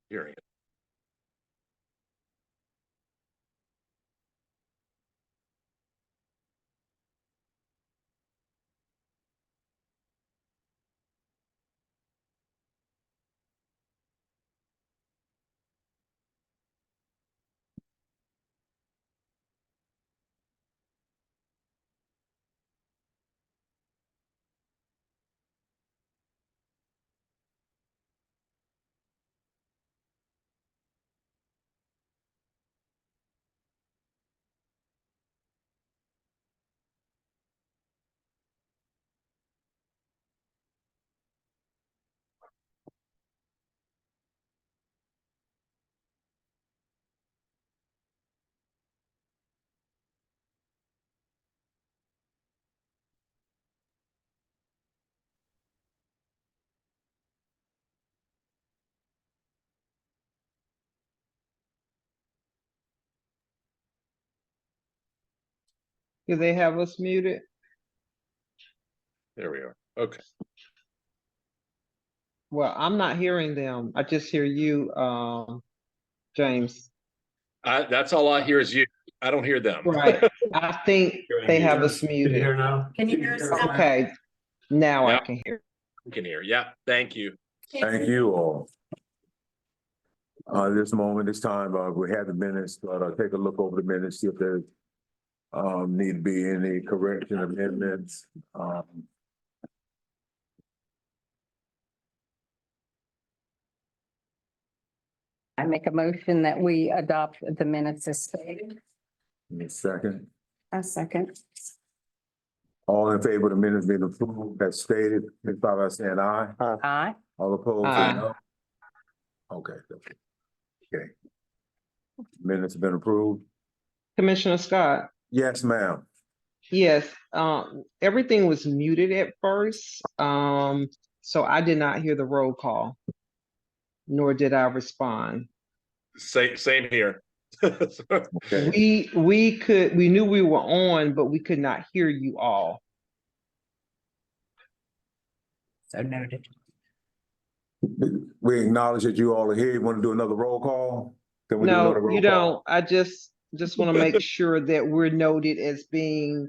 Hearing it. Do they have us muted? There we are. Okay. Well, I'm not hearing them. I just hear you, James. That's all I hear is you. I don't hear them. Right. I think they have us Can you muted. hear now? Can you hear us now? Okay, now I Yep. can hear. You can hear. Yeah. Thank you. Thank you all. This moment, this time, we have the minutes, take a look over the minutes, see if there need to be any correction amendments. I make a motion that we adopt the minutes as stated. In a second. A second. All in favor of the minutes being approved as stated, signify by saying aye. Aye. All opposed, say Aye. no. Okay. Okay. Minutes have been approved. Commissioner Scott, Yes, ma'am. yes, everything was muted at first, so I did not hear the roll call, nor did I respond. Same here. Okay. We knew we were on, but we could not hear you all. So noted. We acknowledge that you all are here. You want to do another roll call? Can we do another No, roll you call? don't. I just want to make sure that we're noted as being,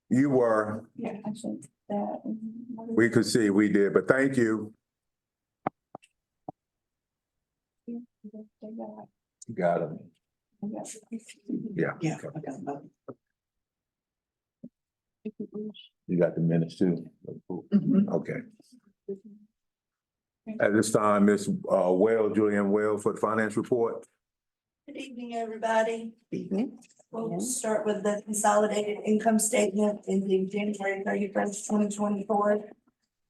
You were. Yeah, actually, that. We could see we did, but thank you. You got it. Yeah. Yeah. You got the minutes too. Mhm. Okay. At this time, Ms. Julianne Well for the finance report. Good evening, everybody. Evening. We'll start with the consolidated income statement ending January 31st, 2024.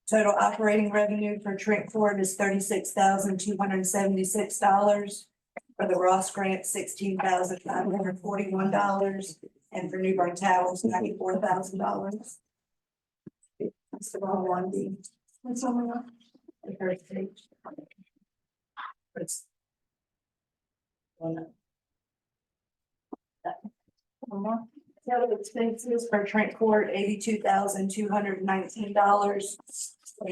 Total operating revenue for Trent Ford is $36,276. For the Ross Grant, $16,541. And for New Bern Towers, $94,000. That's the wrong one, D. What's on the one? The first page. It's one. Total expenses for Trent Court, $82,219.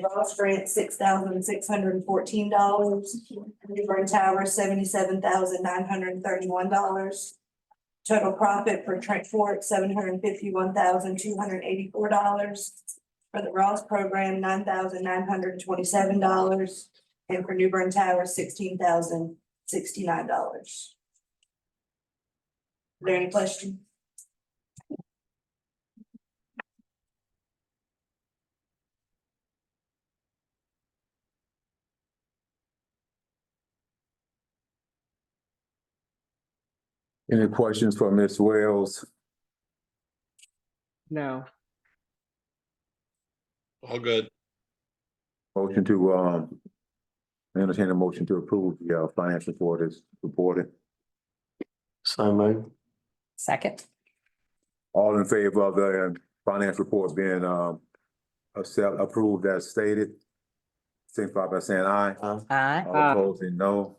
Ross Grant, $6,614. New Bern Tower, $77,931. Total profit for Trent Fort, $751,284. For the Ross program, $9,927. And for New Bern Tower, $16,069. Is there any question? Any questions for Ms. Wells? no. All good. Motion to, entertain a motion to approve the finance report is reported. So moved. Second. All in favor of the finance report being approved as stated, signify by saying aye. Aye. All opposed, say no.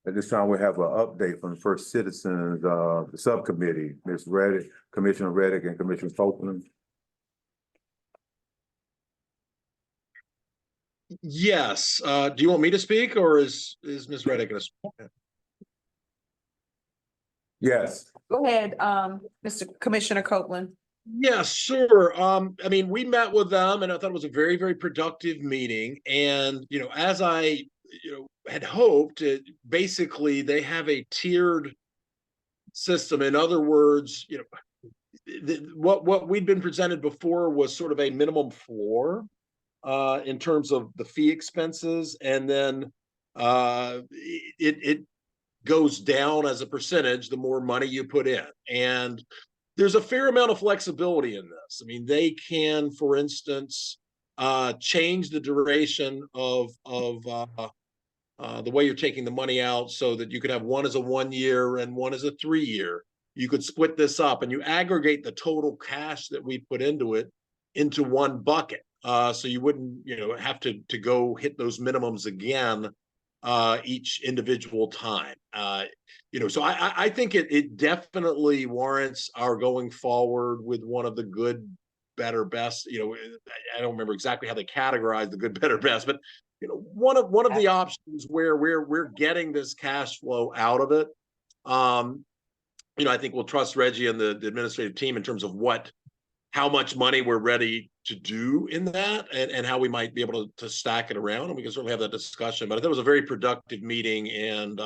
At this time, we have an update from the First Citizens, the subcommittee, Ms. Reddick, Commissioner Reddick and Commissioner Copeland. Yes, do you want me to speak or is Ms. Reddick gonna speak? Yes, Go ahead, Mr. Commissioner Copeland. Yeah, sure. I mean, we met with them and I thought it was a very, very productive meeting. And, as I, had hoped, basically they have a tiered system. In other words, what we'd been presented before was sort of a minimum floor in terms of the fee expenses. And then it goes down as a percentage the more money you put in. And there's a fair amount of flexibility in this. I mean, they can, for instance, change the duration of the way you're taking the money out so that you could have one as a 1 year and one as a 3 year. You could split this up and you aggregate the total cash that we put into it into one bucket. So you wouldn't, have to go hit those minimums again each individual time. So I think it definitely warrants our going forward with one of the good, better, best. I don't remember exactly how they categorize the good, better, best, but one of the options where we're getting this cash flow out of it. I think we'll trust Reggie and the administrative team in terms of how much money we're ready to do in that and how we might be able to stack it around. And we can certainly have that discussion, but I thought it was a very productive meeting. And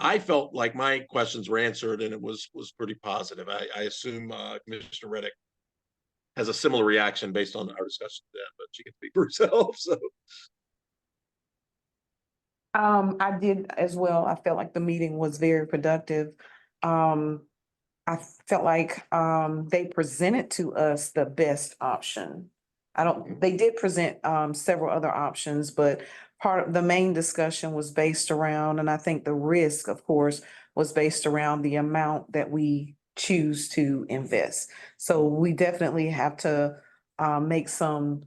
I felt like my questions were answered and it was pretty positive. I assume Commissioner Reddick has a similar reaction based on our discussion then, but she can speak for herself. So. I did as well. I felt like the meeting was very productive. I felt like they presented to us the best option. They did present several other options, but part of the main discussion was based around, and I think the risk, of course, was based around the amount that we choose to invest. So we definitely have to have some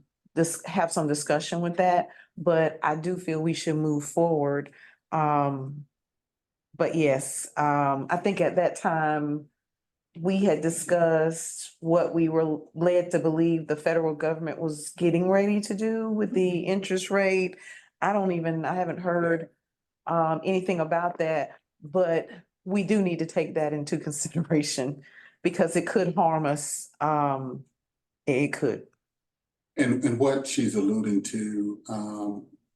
discussion with that, but I do feel we should move forward. But yes, I think at that time, we had discussed what we were led to believe the federal government was getting ready to do with the interest rate. I haven't heard anything about that, but we do need to take that into consideration because it could harm us. It could. And what she's alluding to,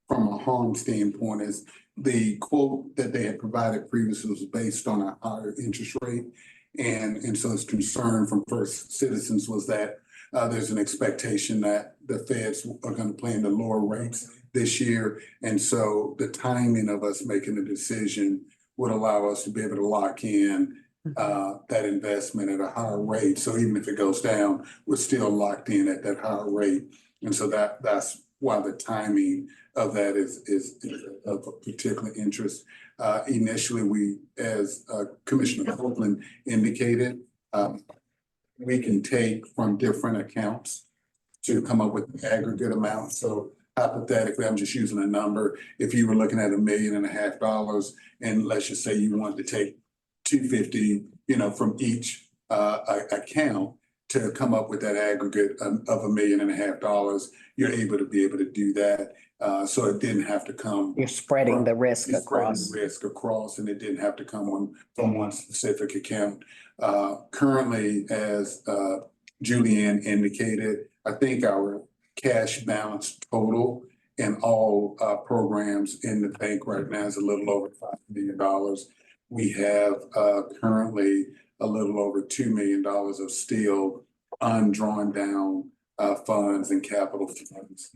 from a harm standpoint is the quote that they had provided previously was based on a higher interest rate. And so its concern from First Citizens was that there's an expectation that the feds are going to plan to lower rates this year. And so the timing of us making a decision would allow us to be able to lock in that investment at a higher rate. So even if it goes down, we're still locked in at that higher rate. And so that's why the timing of that is of particular interest. Initially, we, as Commissioner Copeland indicated, we can take from different accounts to come up with the aggregate amount. So hypothetically, I'm just using a number. If you were looking at $1.5 million, and let's just say you wanted to take $250,000, from each account to come up with that aggregate of $1.5 million, you're able to do that. So it didn't have to come. You're spreading the risk across. And it didn't have to come from one specific account. Currently, as Julianne indicated, I think our cash balance total in all programs in the bank right now is a little over $5 million. We have currently a little over $2 million of still undrawn down funds and capital funds.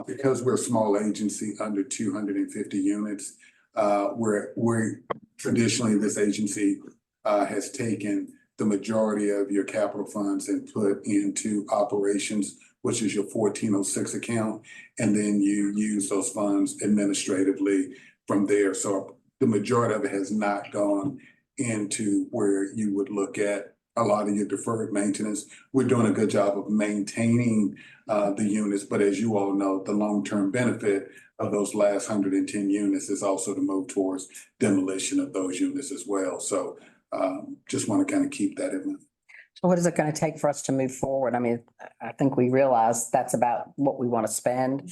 Because we're a small agency under 250 units, we're traditionally, this agency has taken the majority of your capital funds and put into operations, which is your 1406 account, and then you use those funds administratively from there. So the majority of it has not gone into where you would look at a lot of your deferred maintenance. We're doing a good job of maintaining the units, but as you all know, the long-term benefit of those last 110 units is also to move towards demolition of those units as well. So just want to kind of keep that in mind. So what is it going to take for us to move forward? I mean, I think we realize that's about what we want to spend.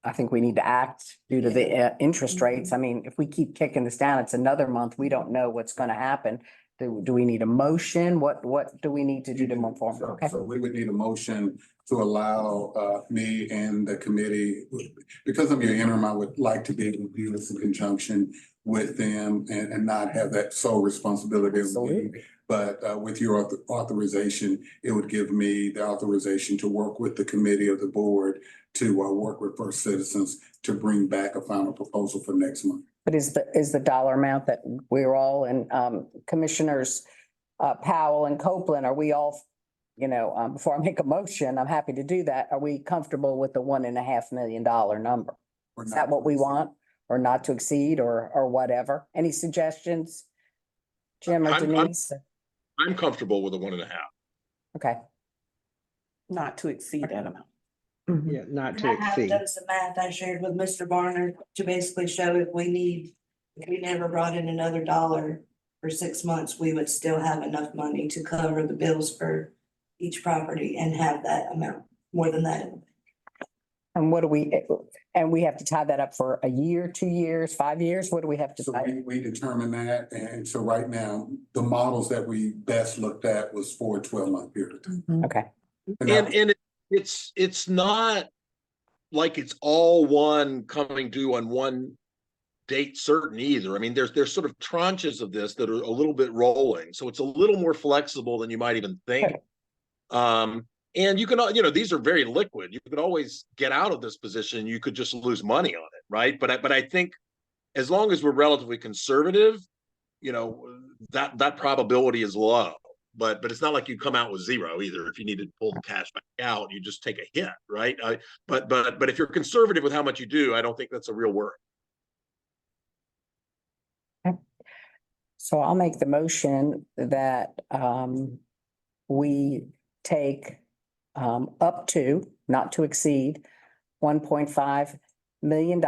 I think we need to act due to the interest rates. I mean, if we keep kicking this down, it's another month. We don't know what's gonna happen. Do we need a motion? What do we need to do to move forward? So Okay. so we would need a motion to allow me and the committee, because I'm your interim, I would like to be able to do this in conjunction with them and not have that sole responsibility. of me. Absolutely. But with your authorization, it would give me the authorization to work with the committee of the board to work with First Citizens to bring back a final proposal for next month. But is the dollar amount that we're all and Commissioners Powell and Copeland, are we all, before I make a motion, I'm happy to do that. Are we comfortable with the $1.5 million number? Is that what we want, or not to exceed, or whatever? Any suggestions? Jim or I'm- Denise? I'm comfortable with a 1.5. Okay, Not to exceed that amount. Yeah, not to I have exceed. done some math I shared with Mr. Barner to basically show if we never brought in another dollar for 6 months, we would still have enough money to cover the bills for each property and have that amount, more than that. and we have to tie that up for a year, 2 years, 5 years? What do we have to So tie? we determined that, and so right now, the models that we best looked at was for a 12-month period of time. Okay, And that And it's not like it's all one coming due on one date certain either. I mean, there's sort of tranches of this that are a little bit rolling, so it's a little more flexible than you might even think. And you can, these are very liquid. You could always get out of this position. You could just lose money on it, right? But I think as long as we're relatively conservative, that probability is low. But it's not like you come out with zero either. If you need to pull the cash back out, you just take a hit, right? But if you're conservative with how much you do, I don't think that's a real worry. so I'll make the motion that we take up to, not to exceed, $1.5 million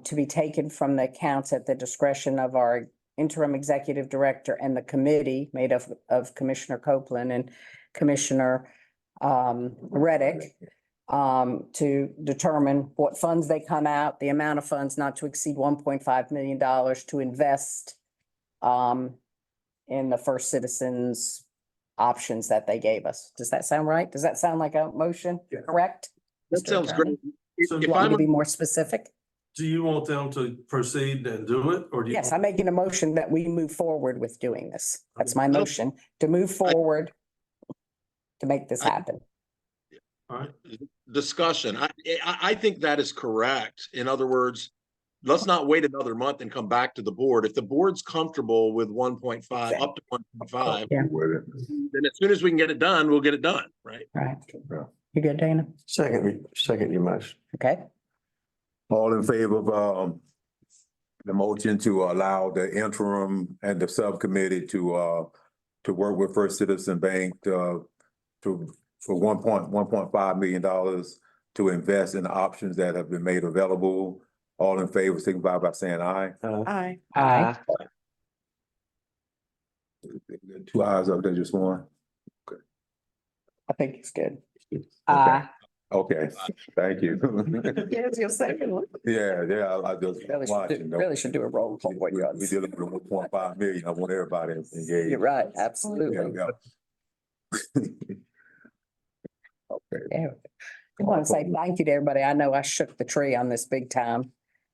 to be taken from the accounts at the discretion of our interim executive director and the committee made of Commissioner Copeland and Commissioner Reddick to determine what funds they come out, the amount of funds not to exceed $1.5 million to invest in the First Citizens options that they gave us. Does that sound right? Does that sound like a motion? Yeah. Correct? That Mr. sounds Attorney? great. So If You want me I'm to be more specific? Do you want them to proceed and do it, or do you? Yes, I'm making a motion that we move forward with doing this. That's my motion, to move forward to make this happen. All right, discussion, I think that is correct. In other words, let's not wait another month and come back to the board. If the board's comfortable with 1.5, up to 1.5, Yeah. then as soon as we can get it done, we'll get it done, right? Right. You good, Dana? second your motion. Okay, All in favor of the motion to allow the interim and the subcommittee to work with First Citizen Bank for $1.5 million to invest in the options that have been made available. All in favor, signify by saying aye. Aye. Aye. 2 ayes up there, just one. I think it's good. Aye. Okay, thank you. Here's your second one. Yeah, I just watching. Really should do a roll call. We dealing with 1.5 million. I want everybody engaged. You're right, absolutely. Yeah. Okay. Yeah. I want to say thank you to everybody. I know I shook the tree on this big time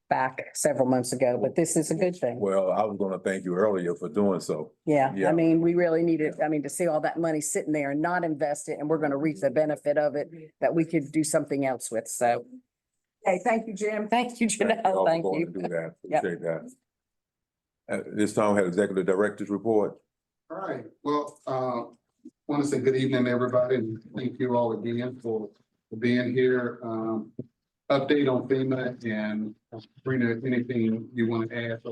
back several months ago, but this is a good thing. Well, I was gonna thank you earlier for doing so. Yeah, Yeah. I mean, we really needed, to see all that money sitting there and not invest it, and we're gonna reap the benefit of it, that we could do something else with, so. Hey, thank you, Jim. Thank you, Thank Janelle. y'all Thank for going you. to do that. Yep. Appreciate that. This time we have executive director's report. All right, well, want to say good evening, everybody, and thank you all again for being here. Update on FEMA and Brina, anything you want to add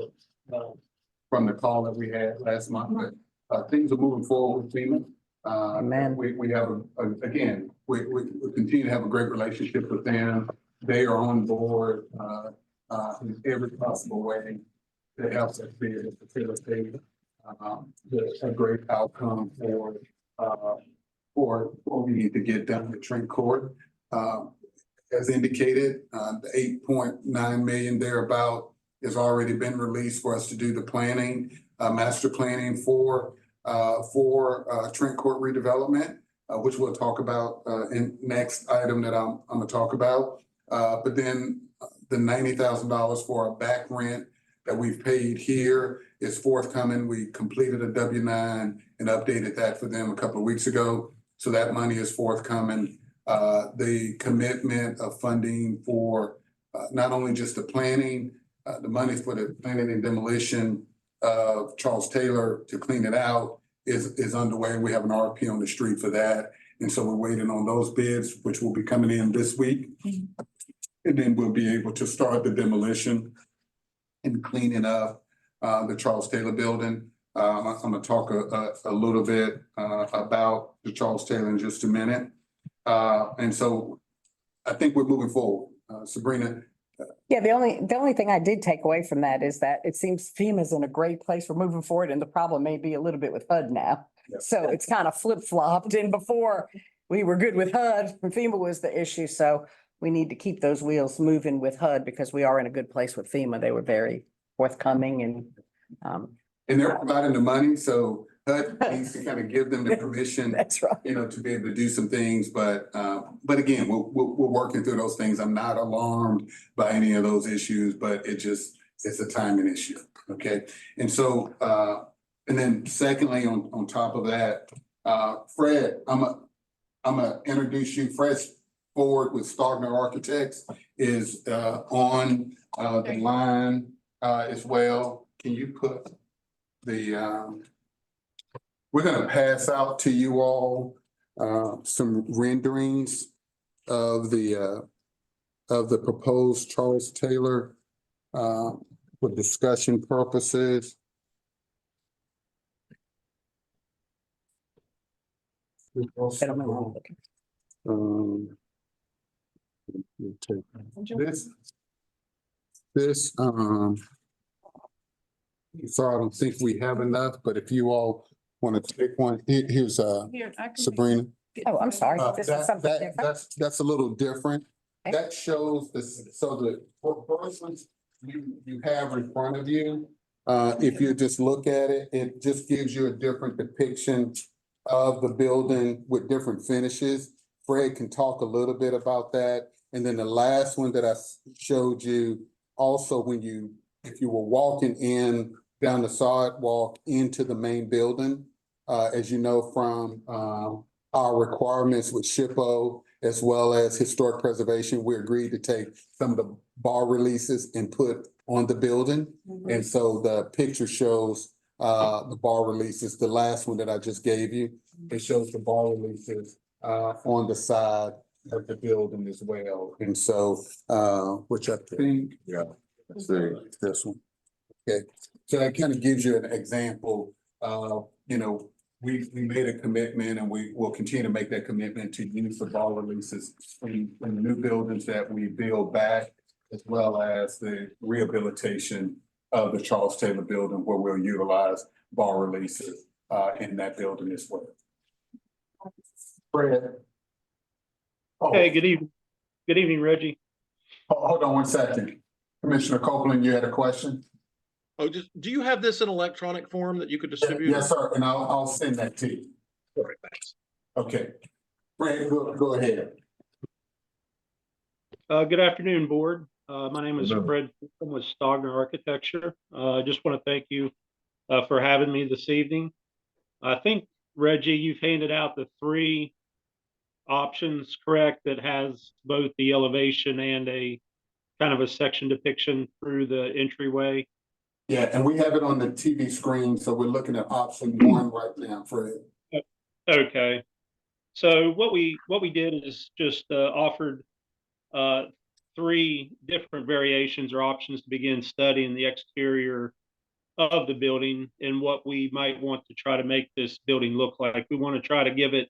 from the call that we had last month, but things are moving forward with FEMA. Amen. We have, again, we continue to have a great relationship with them. They are on board in every possible way to help us be able to facilitate a great outcome for what we need to get done with Trent Court. as indicated, the 8.9 million thereabout has already been released for us to do the planning, master planning for Trent Court redevelopment, which we'll talk about in next item that I'm gonna talk about. But then the $90,000 for a back rent that we've paid here is forthcoming. We completed a W-9 and updated that for them a couple of weeks ago. So that money is forthcoming. The commitment of funding for not only just the planning, the money for the planning and demolition of Charles Taylor to clean it out is underway. We have an RFP on the street for that. And so we're waiting on those bids, which will be coming in this week. And then we'll be able to start the demolition and cleaning up the Charles Taylor building. I'm gonna talk a little bit about the Charles Taylor in just a minute. And so I think we're moving forward. Sabrina. Yeah, the only thing I did take away from that is that it seems FEMA's in a great place for moving forward, and the problem may be a little bit with HUD now. Yeah. So it's kind of flip-flopped, and before we were good with HUD, and FEMA was the issue, so we need to keep those wheels moving with HUD because we are in a good place with FEMA. They were very forthcoming and they're providing the money, so HUD needs to kind of give them the permission, that's right. to be able to do some things. But again, we're working through those things. I'm not alarmed by any of those issues, but it's a timing issue. Okay. And so, and then secondly, on top of that, Fred, I'm gonna introduce you. Fred Ford with Stogner Architects is on the line as well. Can you put the we're gonna pass out to you all some renderings of the proposed Charles Taylor for discussion purposes. This sorry, I don't think we have enough, but if you all want to take one, here's Sabrina. Oh, I'm sorry. This is something different. That's a little different. Okay. That shows this, so the persons you have in front of you, if you just look at it, it just gives you a different depiction of the building with different finishes. Fred can talk a little bit about that. And then the last one that I showed you, also if you were walking in down the sidewalk into the main building, as you know from our requirements with SHPO, as well as historic preservation, we agreed to take some of the bar releases and put on the building. And so the picture shows the bar releases, the last one that I just gave you, it shows the bar releases on the side of the building as well. And so, which I think, yeah, this one. Okay, so that kind of gives you an example of, we made a commitment and we will continue to make that commitment to use the bar releases in the new buildings that we build back, as well as the rehabilitation of the Charles Taylor building, where we'll utilize bar releases in that building as well. Fred. Oh, Hey, good evening. Good evening, Reggie. hold on one second. Commissioner Copeland, you had a question? Oh, do you have this in electronic form that you could distribute? Yes, sir, and I'll send that to you. All right, thanks. Okay. Fred, go ahead. Good afternoon, board. My name is Hello. Fred with Stogner Architecture. I just want to thank you for having me this evening. I think, Reggie, you've handed out the 3 options, correct, that has both the elevation and a kind of a section depiction through the entryway. Yeah, and we have it on the TV screen, so we're looking at option 1 right now, Fred. Okay. So what we did is just offered 3 different variations or options to begin studying the exterior of the building and what we might want to try to make this building look like. We want to try to give it,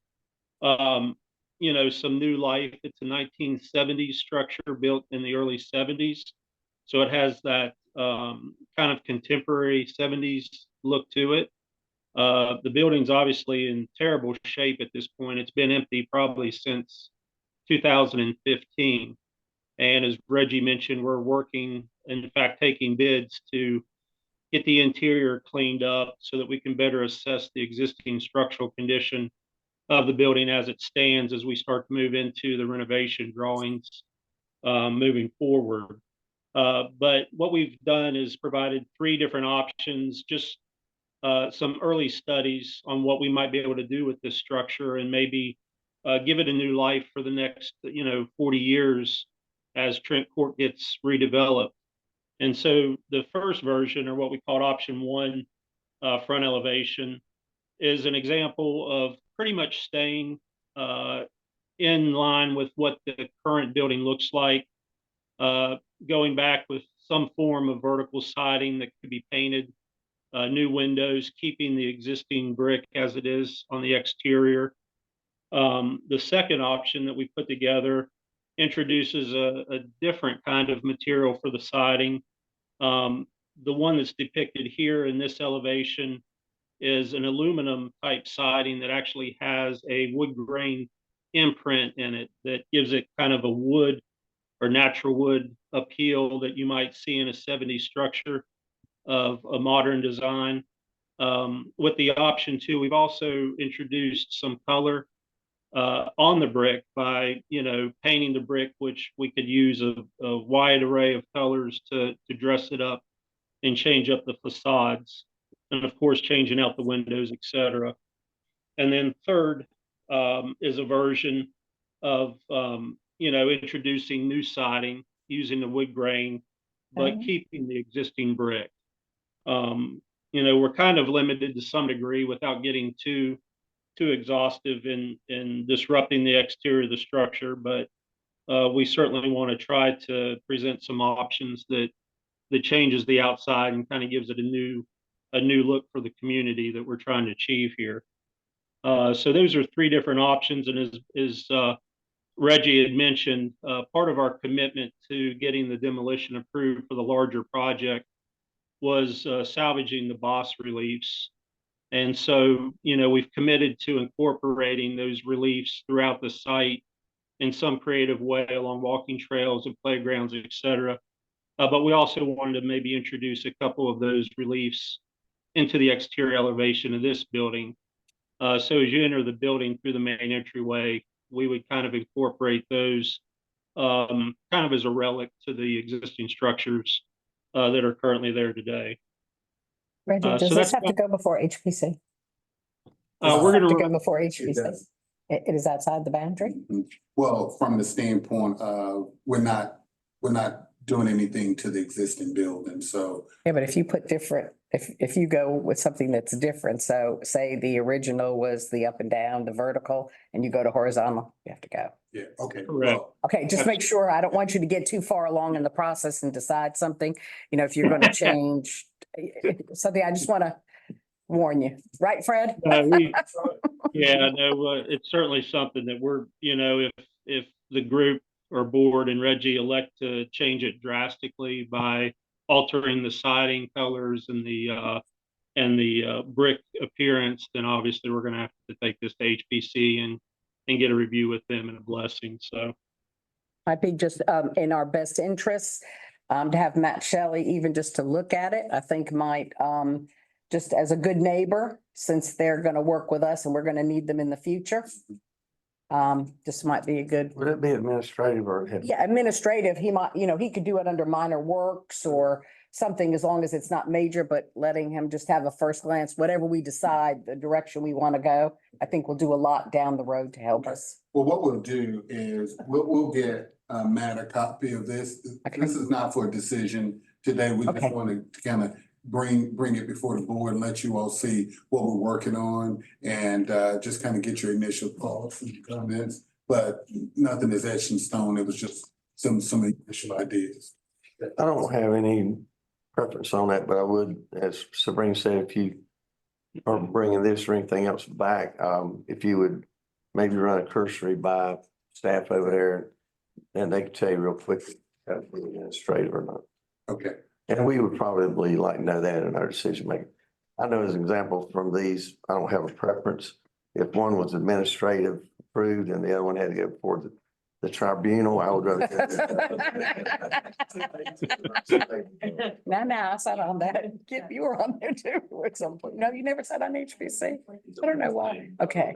some new life. It's a 1970s structure built in the early 70s. So it has that kind of contemporary 70s look to it. The building's obviously in terrible shape at this point. It's been empty probably since 2015. And as Reggie mentioned, we're working, in fact, taking bids to get the interior cleaned up so that we can better assess the existing structural condition of the building as it stands as we start to move into the renovation drawings moving forward. But what we've done is provided 3 different options, just some early studies on what we might be able to do with this structure and maybe give it a new life for the next, 40 years as Trent Court gets redeveloped. And so the first version, or what we called option 1, front elevation, is an example of pretty much staying in line with what the current building looks like, going back with some form of vertical siding that could be painted, new windows, keeping the existing brick as it is on the exterior. The second option that we put together introduces a different kind of material for the siding. The one that's depicted here in this elevation is an aluminum type siding that actually has a wood grain imprint in it that gives it kind of a wood or natural wood appeal that you might see in a 70s structure of a modern design. With the option 2, we've also introduced some color on the brick by, painting the brick, which we could use a wide array of colors to dress it up and change up the facades, and of course, changing out the windows, etc. And then third is a version of, introducing new siding using the wood grain, but keeping the existing brick. We're kind of limited to some degree without getting too exhaustive in disrupting the exterior of the structure, but we certainly want to try to present some options that changes the outside and kind of gives it a new look for the community that we're trying to achieve here. So those are 3 different options, and as Reggie had mentioned, part of our commitment to getting the demolition approved for the larger project was salvaging the BoC reliefs. And so, we've committed to incorporating those reliefs throughout the site in some creative way along walking trails and playgrounds, etc. But we also wanted to maybe introduce a couple of those reliefs into the exterior elevation of this building. So as you enter the building through the main entryway, we would kind of incorporate those kind of as a relic to the existing structures that are currently there today. Reggie, does so this that's have to go before HPC? we're going To to go before It HPC? does. It is outside the boundary? Well, from the standpoint of, we're not doing anything to the existing building, so. Yeah, but if you put different, if you go with something that's different, so say the original was the up and down, the vertical, and you go to horizontal, you have to go. Yeah, okay. Correct. Well, Okay, just make sure, I don't want you to get too far along in the process and decide something, if you're gonna change something, I just wanna warn you, right, Fred? It's certainly something that we're, if the group or board and Reggie elect to change it drastically by altering the siding colors and the brick appearance, then obviously we're going to have to take this to HPC and get a review with them and a blessing. So Might be just in our best interests to have Matt Shelley even just to look at it, I think might just as a good neighbor, since they're going to work with us and we're going to need them in the future. This might be a good. Would it be administrative or? Yeah, administrative, he might, he could do it under minor works or something as long as it's not major, but letting him just have a first glance, whatever we decide, the direction we want to go, I think we'll do a lot down the road to help us. well, what we'll do is we'll get Matt a copy of this. Okay. This is not for a decision today. We just Okay. want to kind of bring it before the board and let you all see what we're working on and just kind of get your initial thoughts and comments. But nothing is etched in stone. It was just some initial ideas. I don't have any preference on that, but I would, as Sabrina said, if you are bringing this or anything else back, if you would maybe run a cursory by staff over there, and they could tell you real quick if that's administrative or not. Okay. And we would probably like know that in our decision making. I know as an example from these, I don't have a preference. If one was administrative approved and the other one had to go before the tribunal, I would rather. No, I sat on that. Kip, you were on there too at some point. No, you never sat on HPC. I don't know why. Okay.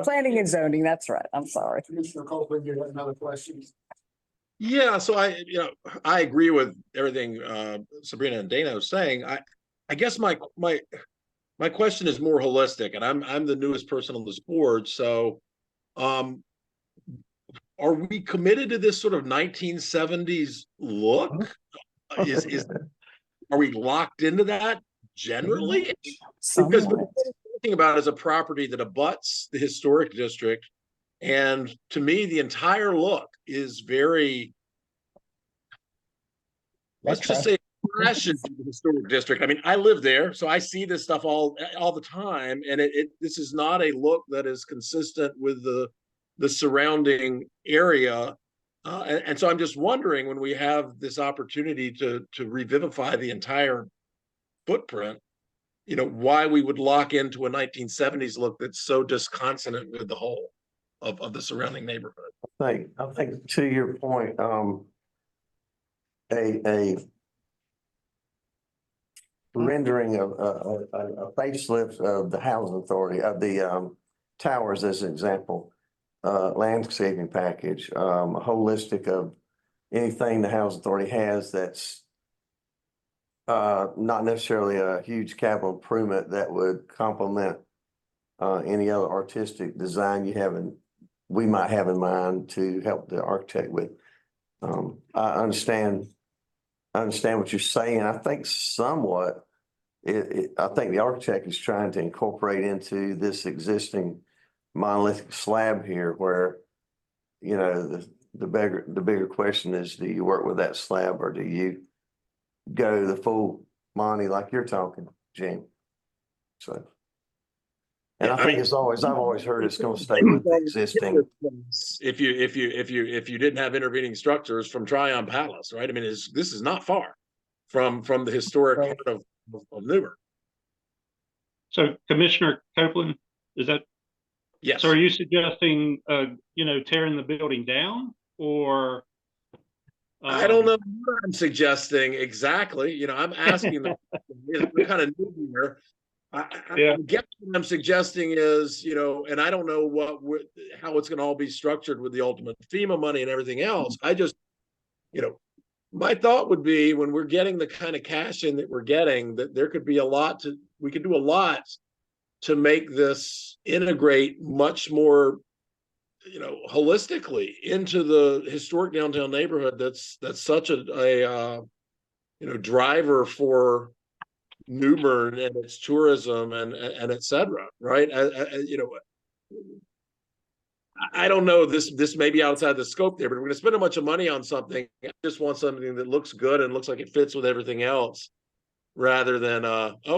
Planning and zoning, that's right. I'm sorry. Commissioner Copeland, you had another question? Yeah, so I agree with everything Sabrina and Dana was saying. I guess my question is more holistic, and I'm the newest person on this board. So are we committed to this sort of 1970s look? Are we locked into that generally? Because what we're thinking about is a property that abuts the historic district. And to me, the entire look is very, let's just say, fashion to the historic district. I mean, I live there, so I see this stuff all the time, and this is not a look that is consistent with the surrounding area. And so I'm just wondering, when we have this opportunity to revivify the entire footprint, why we would lock into a 1970s look that's so disconsonant with the whole of the surrounding neighborhood. I think to your point, a rendering of a facelift of the housing authority of the towers as an example, landscaping package, a holistic of anything the housing authority has that's not necessarily a huge capital improvement that would complement any other artistic design we might have in mind to help the architect with. I understand what you're saying. I think somewhat, I think the architect is trying to incorporate into this existing monolithic slab here where, the bigger question is, do you work with that slab or do you go the full Monty like you're talking, Jim? So. And I think I've always heard it's going to stay with the existing. If you didn't have intervening structures from Tryon Palace, right? I mean, this is not far from the historic heart of Newbern. So Commissioner Copeland, is that? Yes. So are you suggesting, tearing the building down, or? I don't know what I'm suggesting exactly. I'm asking them, we're kind of new here. I guess what I'm suggesting is, and I don't know how it's going to all be structured with the ultimate FEMA money and everything else. I just, my thought would be, when we're getting the kind of cash in that we're getting, that there could be we could do a lot to make this integrate much more, holistically into the historic downtown neighborhood. That's such a driver for New Bern and its tourism and et cetera, right? I don't know, this may be outside the scope there, but we're going to spend a bunch of money on something. I just want something that looks good and looks like it fits with everything else, rather than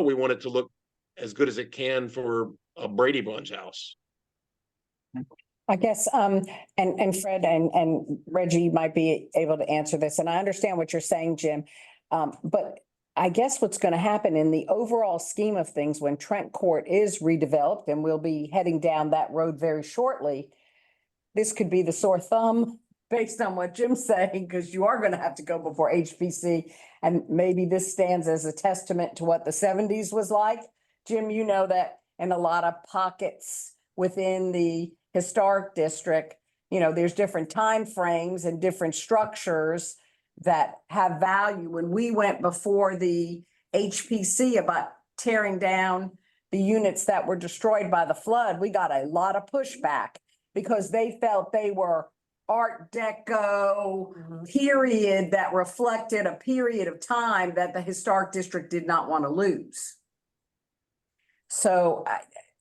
we want it to look as good as it can for a Brady Bunch house. I guess, and Fred and Reggie might be able to answer this, and I understand what you're saying, Jim, but I guess what's going to happen in the overall scheme of things when Trent Court is redeveloped, and we'll be heading down that road very shortly, this could be the sore thumb based on what Jim's saying, because you are going to have to go before HPC, and maybe this stands as a testament to what the 70s was like. Jim, you know that in a lot of pockets within the historic district, there's different time frames and different structures that have value. When we went before the HPC about tearing down the units that were destroyed by the flood, we got a lot of pushback because they felt they were Art Deco period that reflected a period of time that the historic district did not want to lose. So,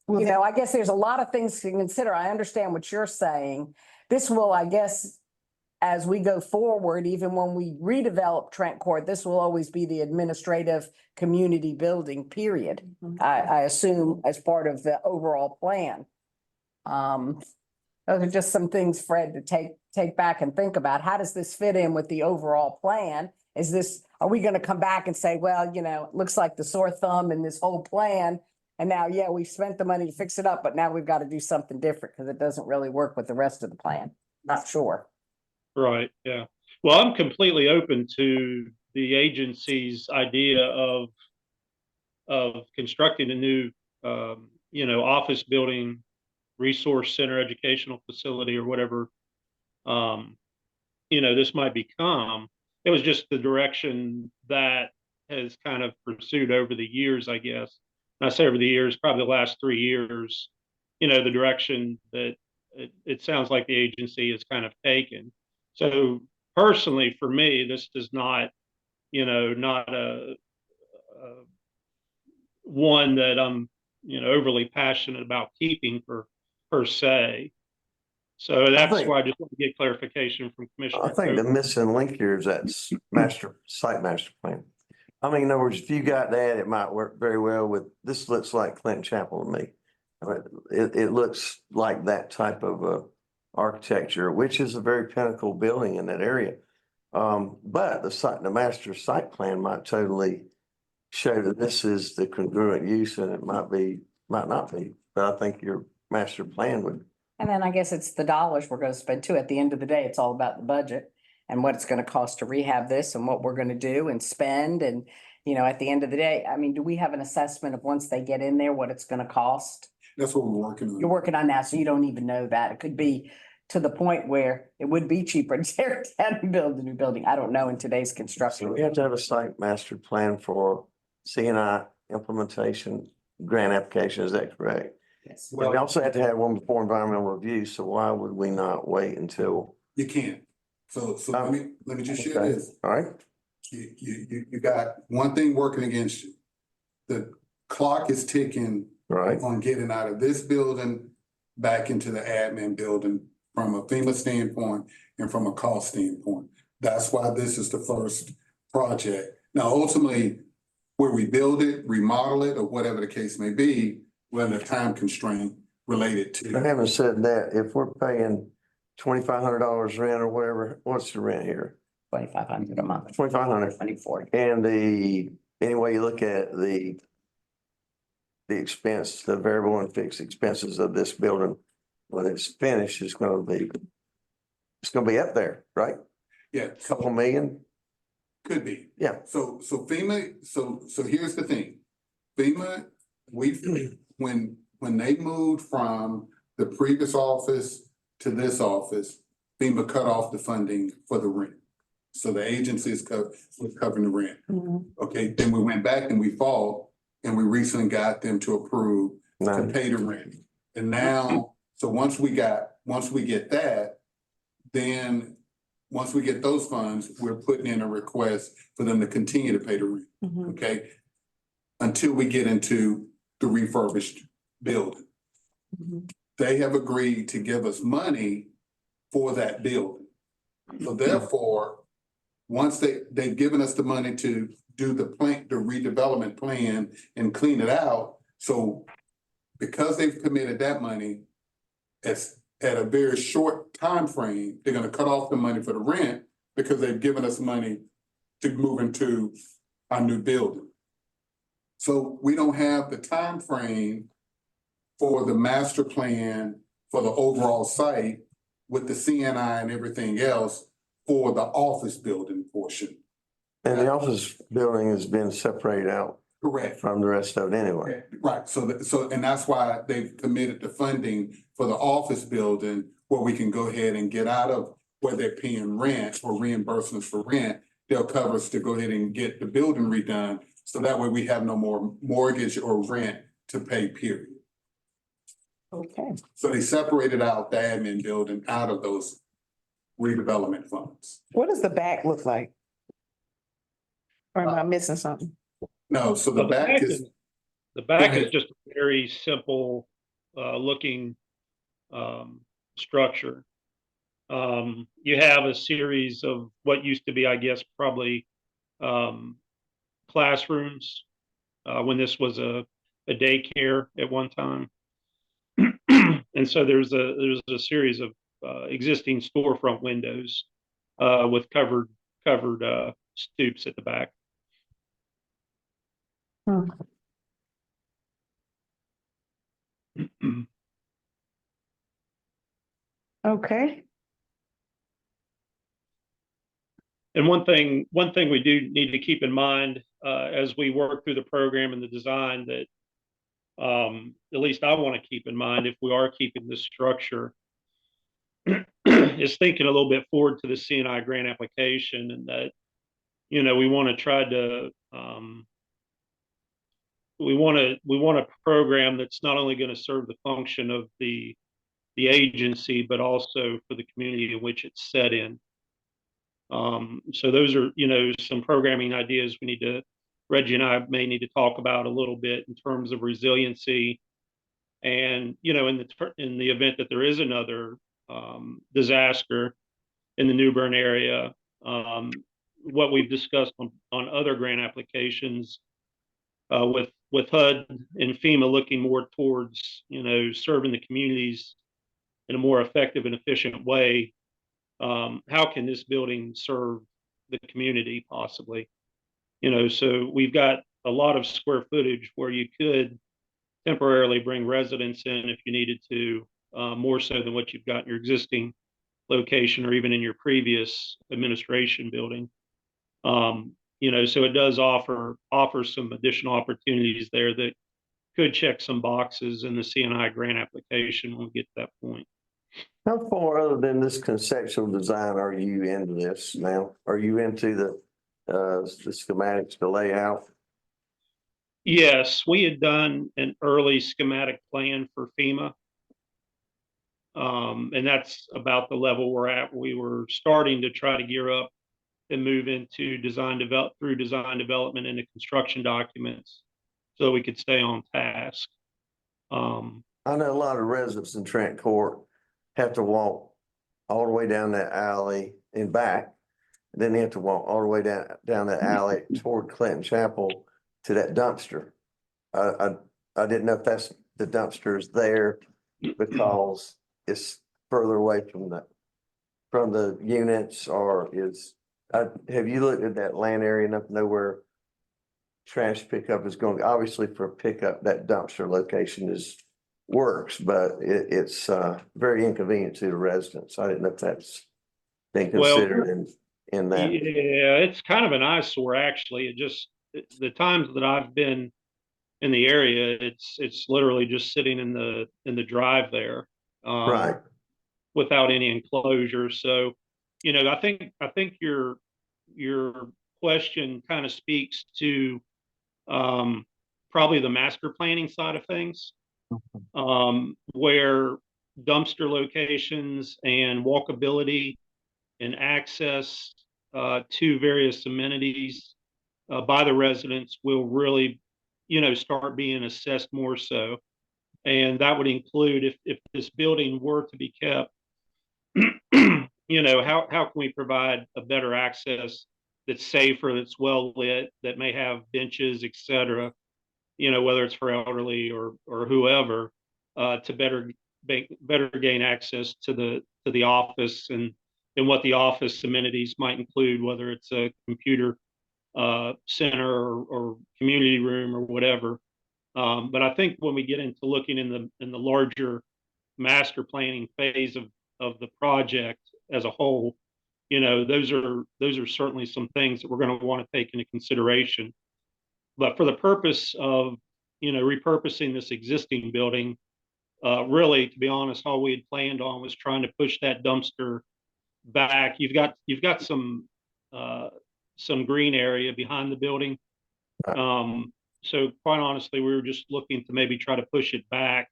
I guess there's a lot of things to consider. I understand what you're saying. This will, I guess, as we go forward, even when we redevelop Trent Court, this will always be the administrative community building, period. I assume as part of the overall plan. Those are just some things, Fred, to take back and think about. How does this fit in with the overall plan? Are we going to come back and say, well, it looks like the sore thumb in this whole plan, and now, we've spent the money to fix it up, but now we've got to do something different because it doesn't really work with the rest of the plan. Not sure. Right, yeah. Well, I'm completely open to the agency's idea of constructing a new, office building, resource center, educational facility, or whatever, um, this might become. It was just the direction that has kind of pursued over the years, I guess. And I say over the years, probably the last 3 years, the direction that it sounds like the agency has kind of taken. So personally, for me, this does not, not a one that I'm, overly passionate about keeping per se. So that's think- why I just want to get clarification from I Commissioner think the Tatum. missing link here is that site master plan. I mean, in other words, if you got that, it might work very well with, this looks like Clinton Chapel to me. It looks like that type of architecture, which is a very pinnacle building in that area. But the master site plan might totally show that this is the congruent use, and it might not be, but I think your master plan would. And then I guess it's the dollars we're gonna spend too. At the end of the day, it's all about the budget and what it's gonna cost to rehab this and what we're gonna do and spend. And, at the end of the day, I mean, do we have an assessment of once they get in there, what it's gonna cost? That's what we're working on. You're working on that, so you don't even know that. It could be to the point where it would be cheaper to tear it down and build a new building. I don't know in today's So construction. we have to have a site master plan for CNI implementation grant application, is that correct? Yes. But we also have to have one before environmental review, so why would we not wait until? You can. So let me just share Okay. this. All right, You got one thing working against you. The clock is ticking right. on getting out of this building back into the admin building from a FEMA standpoint and from a cost standpoint. That's why this is the first project. Now, ultimately, where we build it, remodel it, or whatever the case may be, we're under time constraint related I to. haven't said that, if we're paying $2,500 rent or whatever, what's the rent here? 2,500 a month, 2,500. 24. And any way you look at the expense, the variable and fixed expenses of this building, when it's finished, it's gonna be up there, right? Yeah. Couple million, Could be. yeah. So FEMA, so here's the thing. FEMA, when they moved from the previous office to this office, FEMA cut off the funding for the rent. So the agencies was covering the rent. Okay, then we went back and we fought, and we recently got them to approve to pay the rent. And now, so once we get that, then once we get those funds, we're putting in a request for them to continue to pay the rent, okay? Until we get into the refurbished building. They have agreed to give us money for that building. So therefore, once they've given us the money to do the redevelopment plan and clean it out. So because they've committed that money, at a very short time frame, they're gonna cut off the money for the rent because they've given us money to move into our new building. So we don't have the time frame for the master plan for the overall site with the CNI and everything else for the office building portion. And the office building has been separated out Correct. from the rest of it anyway. Right, and that's why they've committed the funding for the office building where we can go ahead and get out of where they're paying rent or reimbursements for rent. They'll cover us to go ahead and get the building redone, so that way we have no more mortgage or rent to pay, period. Okay. So they separated out the admin building out of those redevelopment funds. What does the back look like? Or am I missing something? No, so the Well, back is. The back Go is ahead. just a very simple, looking, structure. You have a series of what used to be, I guess, probably, classrooms, when this was a daycare at one time. And so there's a series of, existing storefront windows, with covered, stoops at the back. Okay. And one thing we do need to keep in mind as we work through the program and the design that at least I want to keep in mind if we are keeping this structure is thinking a little bit forward to the C&I grant application, and that, you know, we want to try to we want a program that's not only going to serve the function of the agency, but also for the community in which it's set in. So those are, you know, some programming ideas Reggie and I may need to talk about a little bit in terms of resiliency. And, you know, in the event that there is another disaster in the New Bern area, what we've discussed on other grant applications with HUD and FEMA looking more towards, you know, serving the communities in a more effective and efficient way. How can this building serve the community possibly? You know, so we've got a lot of square footage where you could temporarily bring residents in if you needed to, more so than what you've got in your existing location or even in your previous administration building. You know, so it does offer some additional opportunities there that could check some boxes in the C&I grant application when we get to that point. How far other than this conceptual design are you into this now? Are you into the schematics, the layout? Yes, we had done an early schematic plan for FEMA. And that's about the level we're at. We were starting to try to gear up and move into design development into construction documents so we could stay on task. I know a lot of residents in Trent Court have to walk all the way down that alley and back. And then they have to walk all the way down that alley toward Clinton Chapel to that dumpster. I didn't know if that's the dumpster is there because it's further away from the units, or have you looked at that land area enough to know where trash pickup is going? Obviously for pickup, that dumpster location works, but it's very inconvenient to the residents. I didn't know if that's been considered in that. Yeah, it's kind of an eyesore actually. The times that I've been in the area, it's literally just sitting in the drive there, Right, without any enclosure. So, you know, I think your question kind of speaks to probably the master planning side of things, where dumpster locations and walkability and access to various amenities by the residents will really, you know, start being assessed more so. And that would include if this building were to be kept, you know, how can we provide a better access that's safer, that's well lit, that may have benches, et cetera, you know, whether it's for elderly or whoever, to better gain access to the office and what the office amenities might include, whether it's a computer center or community room or whatever. But I think when we get into looking in the larger master planning phase of the project as a whole, you know, those are certainly some things that we're going to want to take into consideration. But for the purpose of, you know, repurposing this existing building, really, to be honest, all we had planned on was trying to push that dumpster back. You've got some green area behind the building. So quite honestly, we were just looking to maybe try to push it back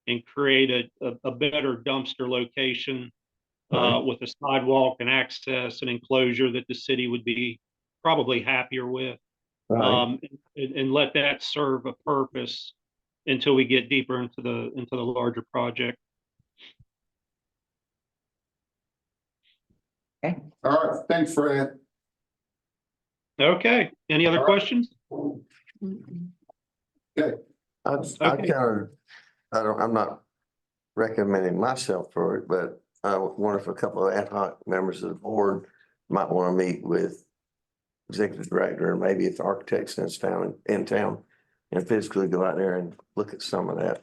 and create a better dumpster location with a sidewalk and access and enclosure that the city would be probably happier with. right. And let that serve a purpose until we get deeper into the larger project. All right, thanks, Fred. Okay. Any other questions? Okay. I'm not recommending myself for it, but I wonder if a couple of ad hoc members of the board might want to meet with executive director, and maybe if the architect's in town and physically go out there and look at some of that.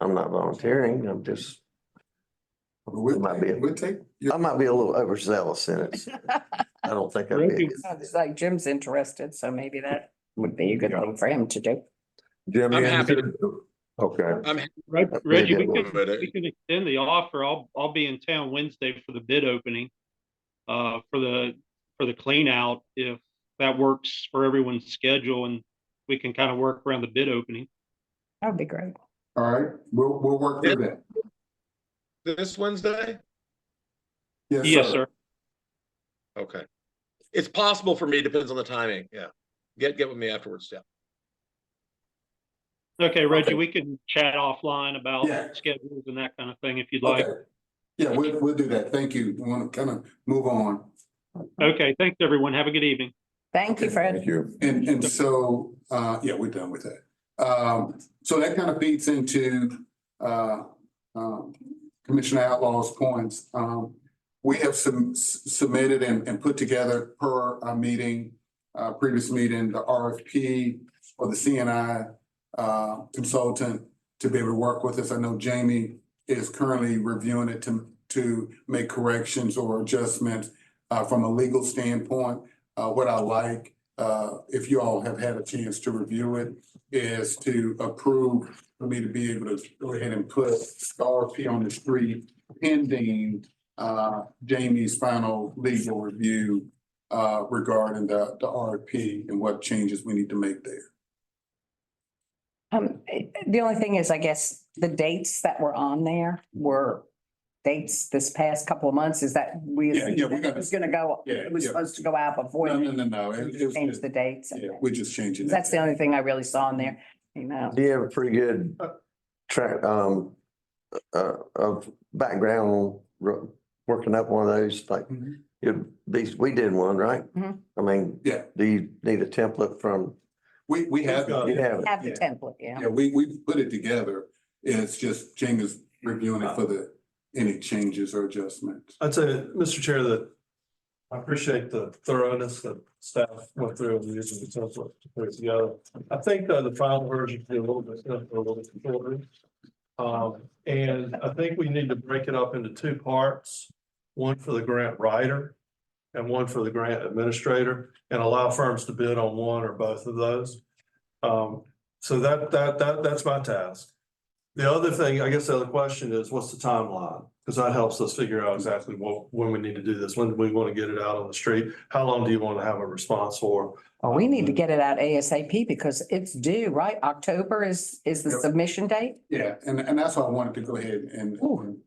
I'm not volunteering. I'm just We'll Might be. we'll take. I might be a little overzealous in it. I don't think I'd be. It's like Jim's interested, so maybe that would be a good thing for him to do. Jim, I'm you happy interested? Okay, I'm Reggie, Maybe a we can extend the offer. I'll be in town Wednesday for the bid opening. For the clean out, if that works for everyone's schedule and we can kind of work around the bid opening. That would be great. All right, we'll work through that. this Wednesday. Yes, sir. Okay. It's possible for me, depends on the timing. Yeah. Get with me afterwards. Yeah. Okay, Reggie, Okay. we can chat offline about Yeah. schedules and that kind of thing if you'd like. Okay. Yeah, we'll do that. Thank you. We want to kind of move on. Okay, thanks, everyone. Have a good evening. Thank you, Fred. thank you. And so, yeah, we're done with that. So that kind of feeds into, Commissioner Outlaw's points. We have submitted and put together per our meeting, previous meeting, the RFP for the CNI consultant to be able to work with us. I know Jamie is currently reviewing it to make corrections or adjustments from a legal standpoint. What I like, if you all have had a chance to review it, is to approve for me to be able to go ahead and put the RFP on the street pending Jamie's final legal review regarding the RFP and what changes we need to make there. The only thing is, I guess, the dates that were on there were dates this past couple of months. Is that Yeah, we're it was gonna go, Yeah, it was yeah. supposed to go out before. No. We was Change just- the dates. Yeah, we're just changing. That's the only thing I really saw in there, you know. Do you have a pretty good track, of background working up one of those, like, Mhm. we did one, right? Mhm. I mean, Yeah, do you need a template from, we have. you have it? Have the Yeah. template, yeah. Yeah, we put it together. It's just Jamie's reviewing it for any changes or adjustments. I'd say, Mr. Chair, that I appreciate the thoroughness that staff went through and using the template to put it together. I think the final version could be a little bit simpler, a little bit shorter. And I think we need to break it up into two parts, one for the grant writer and one for the grant administrator, and allow firms to bid on one or both of those. So that's my task. The other thing, I guess the other question is, what's the timeline? Because that helps us figure out exactly when we need to do this. When do we want to get it out on the street? How long do you want to have a response for? Well, we need to get it out ASAP because it's due, right? October is the Yep. submission date. Yeah, and that's why I wanted to go ahead and Ooh.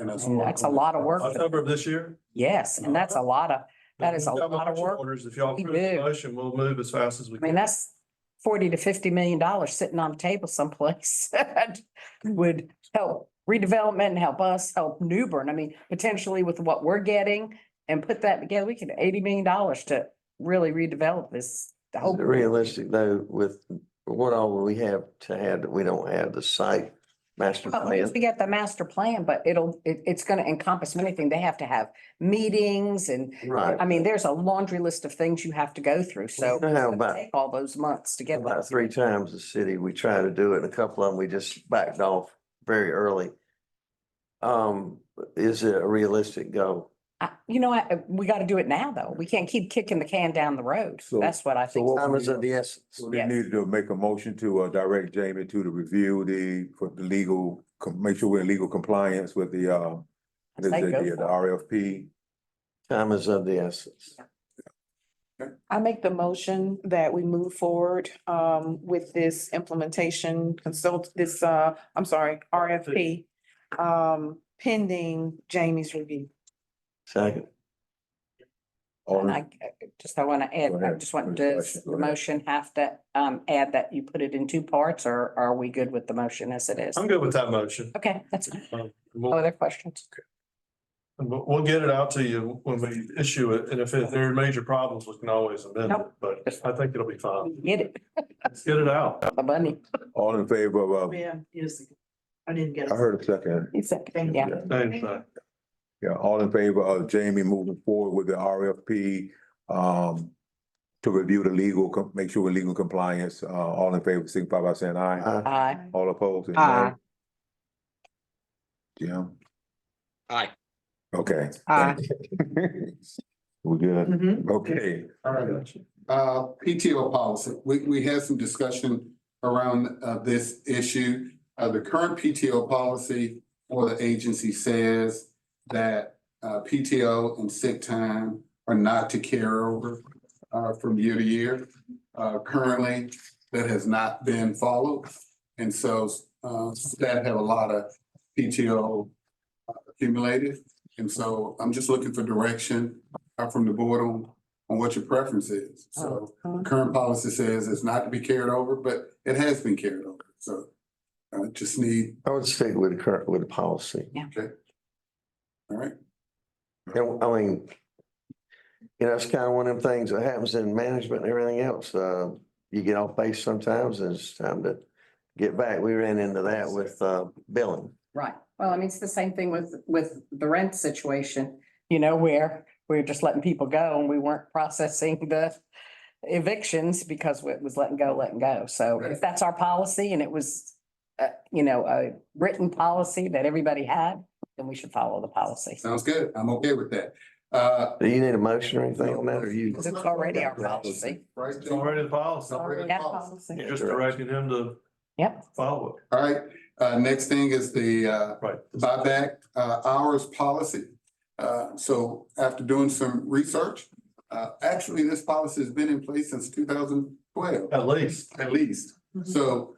us. And that's a lot of work. October of this year? Yes, and that's a lot of, that is a We've got lot of marching work. orders. If y'all We approve the do. motion, we'll move as fast as we I mean, can. that's $40 to $50 million sitting on the table someplace that would help redevelopment and help us, help New Bern. I mean, potentially with what we're getting and put that together, we could $80 million to really redevelop this. Is it realistic though, with what all we have to have that we don't have the site master Well, plan? we get the master plan, but it's gonna encompass many things. They have to have meetings and, Right. I mean, there's a laundry list of things you have to go through, so. You know how it's gonna about- take all those months to get. About 3 times the city, we tried to do it, and a couple of them, we just backed off very early. Is it a realistic goal? You know what, we gotta do it now, though. We can't keep kicking the can down the road. So- That's what I think. what Time is of the essence. So they Yes. need to make a motion to direct Jamie to review for the legal, make sure we're in legal compliance with the I'd say go the for it. RFP. Time is of the essence. I make the motion that we move forward with this implementation RFP pending Jamie's review. Second. All And in- I wanna add, Go I ahead. just want, Finish does question. the Go ahead. motion have to add that you put it in 2 parts, or are we good with the motion as it is? I'm good with that motion. Okay, that's fine. We'll, Other questions? we'll get it out to you when we issue it, and if there are major problems, we can always amend it, Nope. but I think it'll be fine. Get it, Let's get it out. the money. All in favor of, Yeah, yes, I didn't get I heard a second. It's okay, yeah. Thanks. Yeah, all in favor of Jamie moving forward with the RFP, to review the legal, make sure we're legal compliance, all in favor, signify by saying aye. Aye. All opposed? say no. Aye. Jim, Aye. Okay. Aye. We good? Mhm. Okay. All right. PTO policy, we had some discussion around, this issue. The current PTO policy for the agency says that, PTO and sick time are not to carry over, from year to year. Currently, that has not been followed. And so, staff have a lot of PTO accumulated. And so I'm just looking for direction, from the board on what your preference is. So the current policy says it's not to be carried over, but it has been carried over. So just need, I would stick with the policy. okay. All right. And, I mean, it's kind of one of them things that happens in management and everything else. You get off base sometimes and it's time to get back. We ran into that with, billing. Right. Well, I mean, it's the same thing with the rent situation, where we're just letting people go and we weren't processing the evictions because it was letting go. So if that's our policy and it was, a written policy that everybody had, then we should follow the policy. Sounds good. I'm okay with that. Do you need a motion or anything on that, or you? Because it's already our policy. Right. It's already the policy. Already Yeah, policy. policy. You're just directing him to Yep. follow it. All right. Next thing is the, Right. buyback, hours policy. So after doing some research, actually, this policy has been in place since 2012. At least. At least. So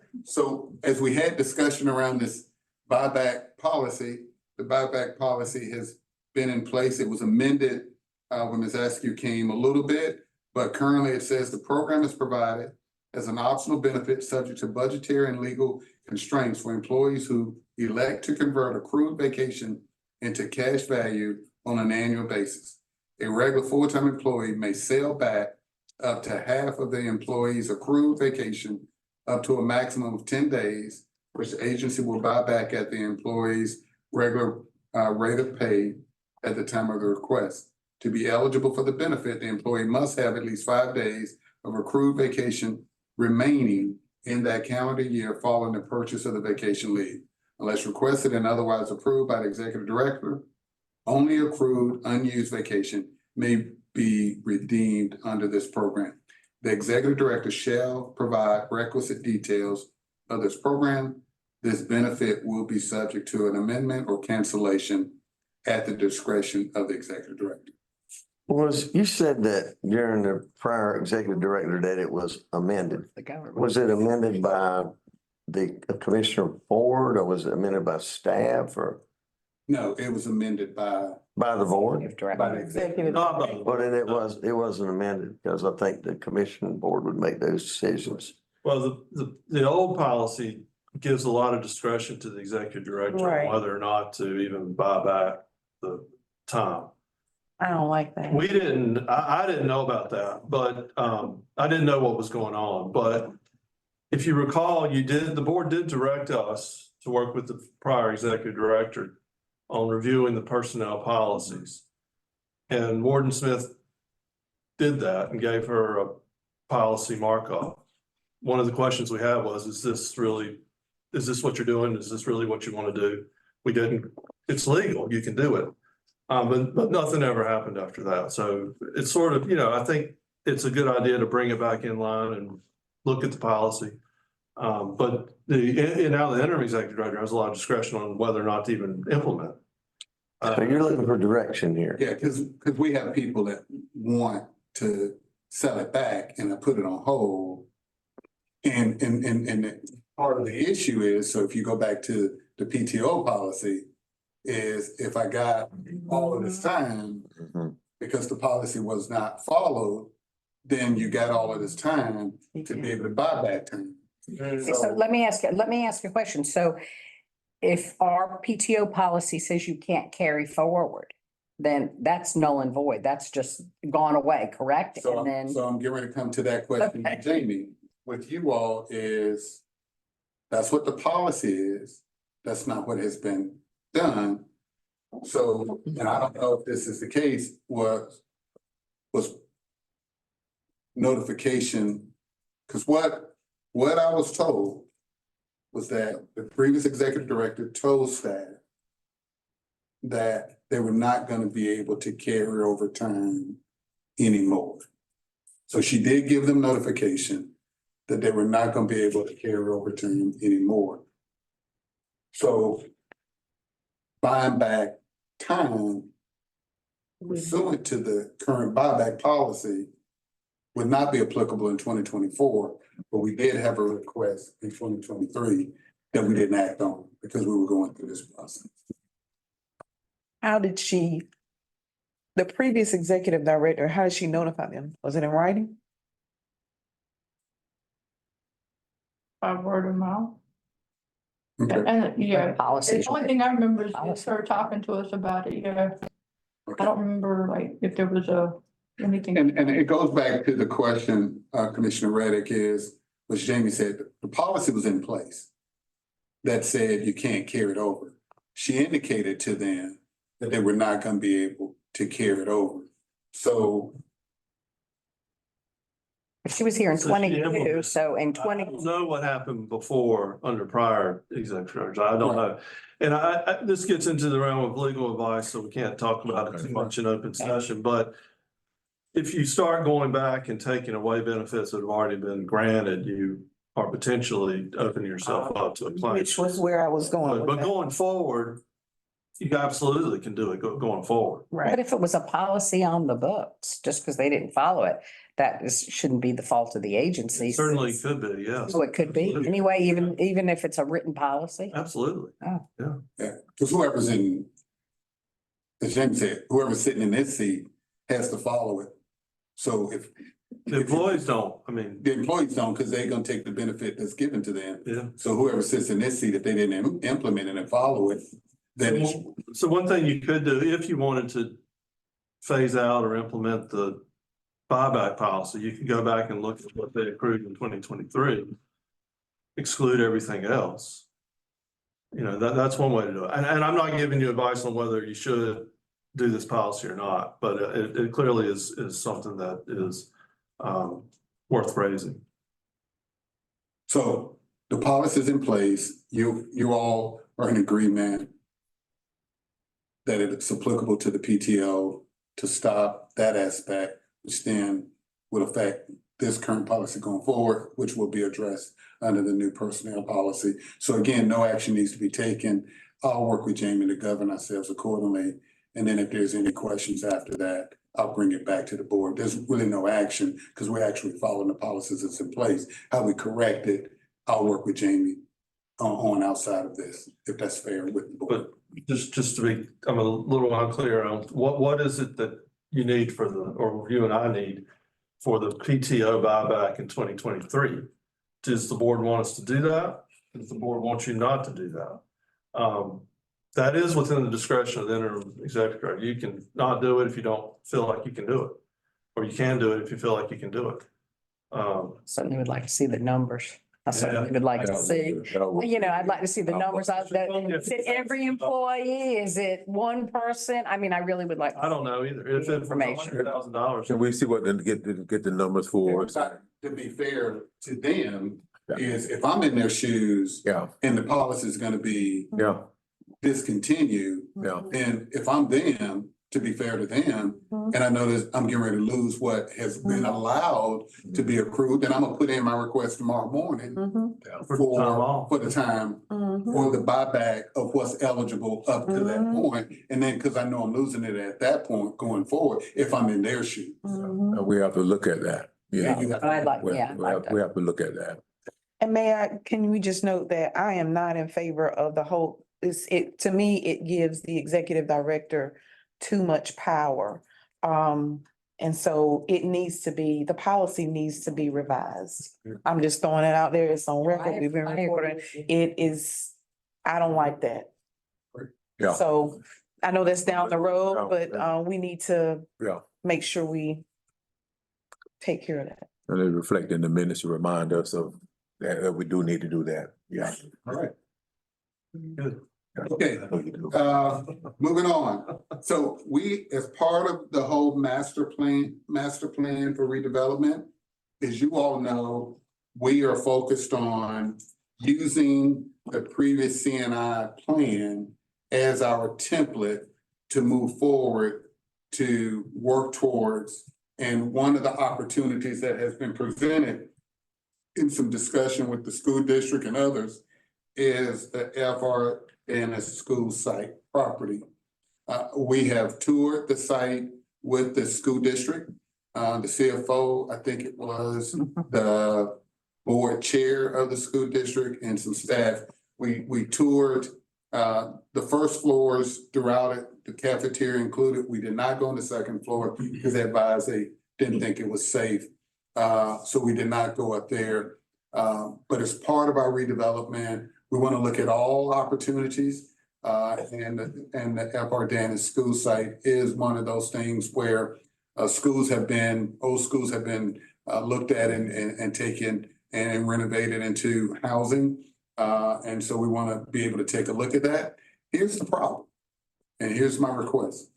as we had discussion around this buyback policy, the buyback policy has been in place. It was amended when Ms. Askew came a little bit, but currently it says the program is provided as an optional benefit subject to budgetary and legal constraints for employees who elect to convert accrued vacation into cash value on an annual basis. A regular full-time employee may sell back up to half of the employee's accrued vacation up to a maximum of 10 days, which the agency will buy back at the employee's regular rate of pay at the time of the request. To be eligible for the benefit, the employee must have at least 5 days of accrued vacation remaining in that calendar year following the purchase of the vacation leave. Unless requested and otherwise approved by the executive director, only accrued unused vacation may be redeemed under this program. The executive director shall provide requisite details of this program. This benefit will be subject to an amendment or cancellation at the discretion of the executive director. You said that during the prior executive director that it was amended. The government. Was it amended by the commissioner board, or was it amended by staff, or No, it was amended by by the board? the executive. Not by the Well, then it wasn't amended, because I think the commission board would make those decisions. Well, the old policy gives a lot of discretion to the executive director Right. on whether or not to even buy back the time. I don't like that. We didn't, I didn't know about that, but I didn't know what was going on, but if you recall, the board did direct us to work with the prior executive director on reviewing the personnel policies. And Warden Smith did that and gave her a policy markup. One of the questions we had was, is this what you're doing? Is this really what you want to do? We didn't, it's legal, you can do it. But nothing ever happened after that. So it's sort of, I think it's a good idea to bring it back in line and look at the policy. But now the interim executive director has a lot of discretion on whether or not to even implement. So you're looking for direction here. Yeah, because we have people that want to sell it back and I put it on hold. And part of the issue is, so if you go back to the PTO policy, is if I got all of this time, because the policy was not followed, then you got all of this time to be able to buy back time. So let me ask you a question. So if our PTO policy says you can't carry forward, then that's null and void. That's just gone away, correct? So And then, I'm getting ready to come to that question, Okay. Jamie, with you all is, that's what the policy is. That's not what has been done. So, and I don't know if this is the case, was notification, because what I was told was that the previous executive director told staff that they were not gonna be able to carry over time anymore. So she did give them notification that they were not gonna be able to carry over term anymore. So buying back time pursuant to the current buyback policy would not be applicable in 2024, but we did have a request in 2023 that we didn't act on because we were going through this process. How did the previous executive director, how did she notify them? Was it in writing? By word of mouth. Okay. And yeah, Policy. the only thing I remember is Policy. her talking to us about it, yeah. I don't remember like if there was anything. And it goes back to the question, Commissioner Reddick is, which Jamie said, the policy was in place that said you can't carry it over. She indicated to them that they were not gonna be able to carry it over. So She was here in So she 22, implemented. so in I 20, don't know what happened before under prior executives. I don't know. And this gets into the realm of legal advice, so we can't talk about it too much in open session, but if you start going back and taking away benefits that have already been granted, you are potentially opening yourself up to a claim. Which was where I was going But with that. going forward, you absolutely can do it going forward. but Right, if it was a policy on the books, just because they didn't follow it, shouldn't be the fault of the agency. It certainly could be, yes. So it could be. Absolutely. Anyway, even if it's a written policy. Absolutely. yeah, because whoever's in, as Jamie said, whoever's sitting in this seat has to follow it. So if The employees don't, I mean, the employees don't, because they're gonna take the benefit that's given to them. yeah. So whoever sits in this seat, if they didn't implement it and follow it, then it's, So one thing you could do, if you wanted to phase out or implement the buyback policy, you could go back and look at what they accrued in 2023. Exclude everything else. You know, that's one way to do it. And I'm not giving you advice on whether you should do this policy or not, but it clearly is something that is worth raising. so the policy's in place, you all are in agreement that it's applicable to the PTO to stop that aspect, which then would affect this current policy going forward, which will be addressed under the new personnel policy. So again, no action needs to be taken. I'll work with Jamie to govern ourselves accordingly. And then if there's any questions after that, I'll bring it back to the board. There's really no action because we're actually following the policies that's in place. How we correct it, I'll work with Jamie on outside of this, if that's fair with the board. But just to be, I'm a little unclear on what is it that you need or you and I need for the PTO buyback in 2023? Does the board want us to do that? Does the board want you not to do that? That is within the discretion of the interim executive. You can not do it if you don't feel like you can do it, or you can do it if you feel like you can do it. Certainly would like to see the numbers. I certainly would like to see, I'd like to see the numbers. Is it every employee? Is it one person? I mean, I really would like. I don't know either. If it's Information. $100,000. Can we see what, then get the numbers for us? To be fair to them, is if I'm in their shoes Yeah, and the policy is gonna be yeah, discontinued, yeah. then if I'm them, to be fair to them, and I know that I'm getting ready to lose what has been allowed to be accrued, then I'm gonna put in my request tomorrow morning For the time off. for the time, for the buyback of what's eligible up to that point. And then, because I know I'm losing it at that point going forward, if I'm in their shoes. We have to look at that. Yeah. You have to- I'd like, We yeah. I'd like to. have to look at that. and can we just note that I am not in favor of the whole, to me, it gives the executive director too much power. And so the policy needs to be revised. I'm just throwing it out there. It's on record. We've been I agree recording. with you. It is, I don't like that. Yeah. So I know that's down the Yeah, road, but we need to Yeah. make sure we take care of that. And it reflect in the minutes to remind us of that we do need to do that. Yeah. All right, Good. okay, I know you do. moving on. So we, as part of the whole master plan for redevelopment, as you all know, we are focused on using the previous CNI plan as our template to move forward to work towards. And one of the opportunities that has been presented in some discussion with the school district and others is the FR and a school site property. We have toured the site with the school district. The CFO, I think it was the board chair of the school district and some staff. We toured the first floors throughout it, the cafeteria included. We did not go on the second floor because they advised they didn't think it was safe. So we did not go up there. But as part of our redevelopment, we want to look at all opportunities. And the FR Daniels school site is one of those things where old schools have been looked at and taken and renovated into housing. And so we want to be able to take a look at that. Here's the problem, and here's my request.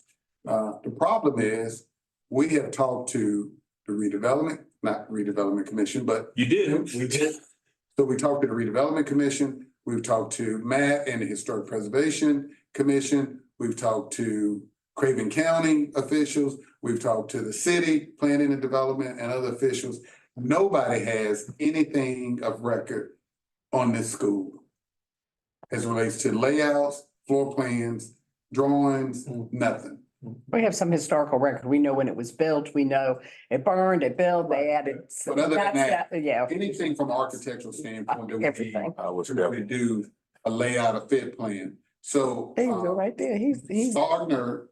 The problem is we have talked to the not redevelopment commission, but You did. We did. so we talked to the redevelopment commission. We've talked to Matt and the Historic Preservation Commission. We've talked to Craven County officials. We've talked to the city planning and development and other officials. Nobody has anything of record on this school as it relates to layouts, floor plans, drawings, nothing. We have some historical record. We know when it was built. We know it burned, it built, they added. But other than that, Yeah. anything from an architectural standpoint that we need Everything. to really do a layout, a fit plan. So. There you go, right there. He's. Starner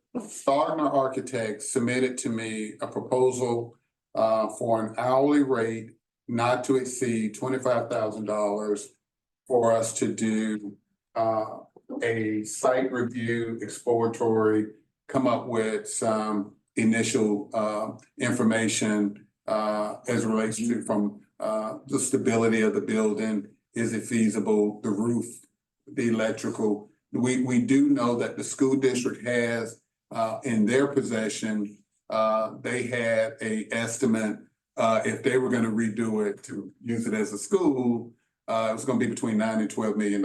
Architects submitted to me a proposal for an hourly rate not to exceed $25,000 for us to do a site review, exploratory, come up with some initial information as it relates to from the stability of the building. Is it feasible? The roof, the electrical. We do know that the school district has in their possession, they had a estimate if they were going to redo it to use it as a school, it was going to be between $9 and $12 million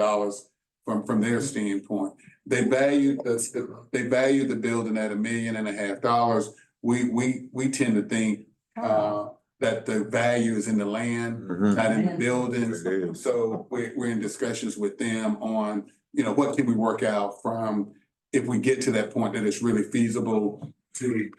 from their standpoint. They valued the building at $1.5 million. We tend to think that the value is in the land, not in the buildings. So we're in discussions with them on, what can we work out from if we get to that point that it's really feasible to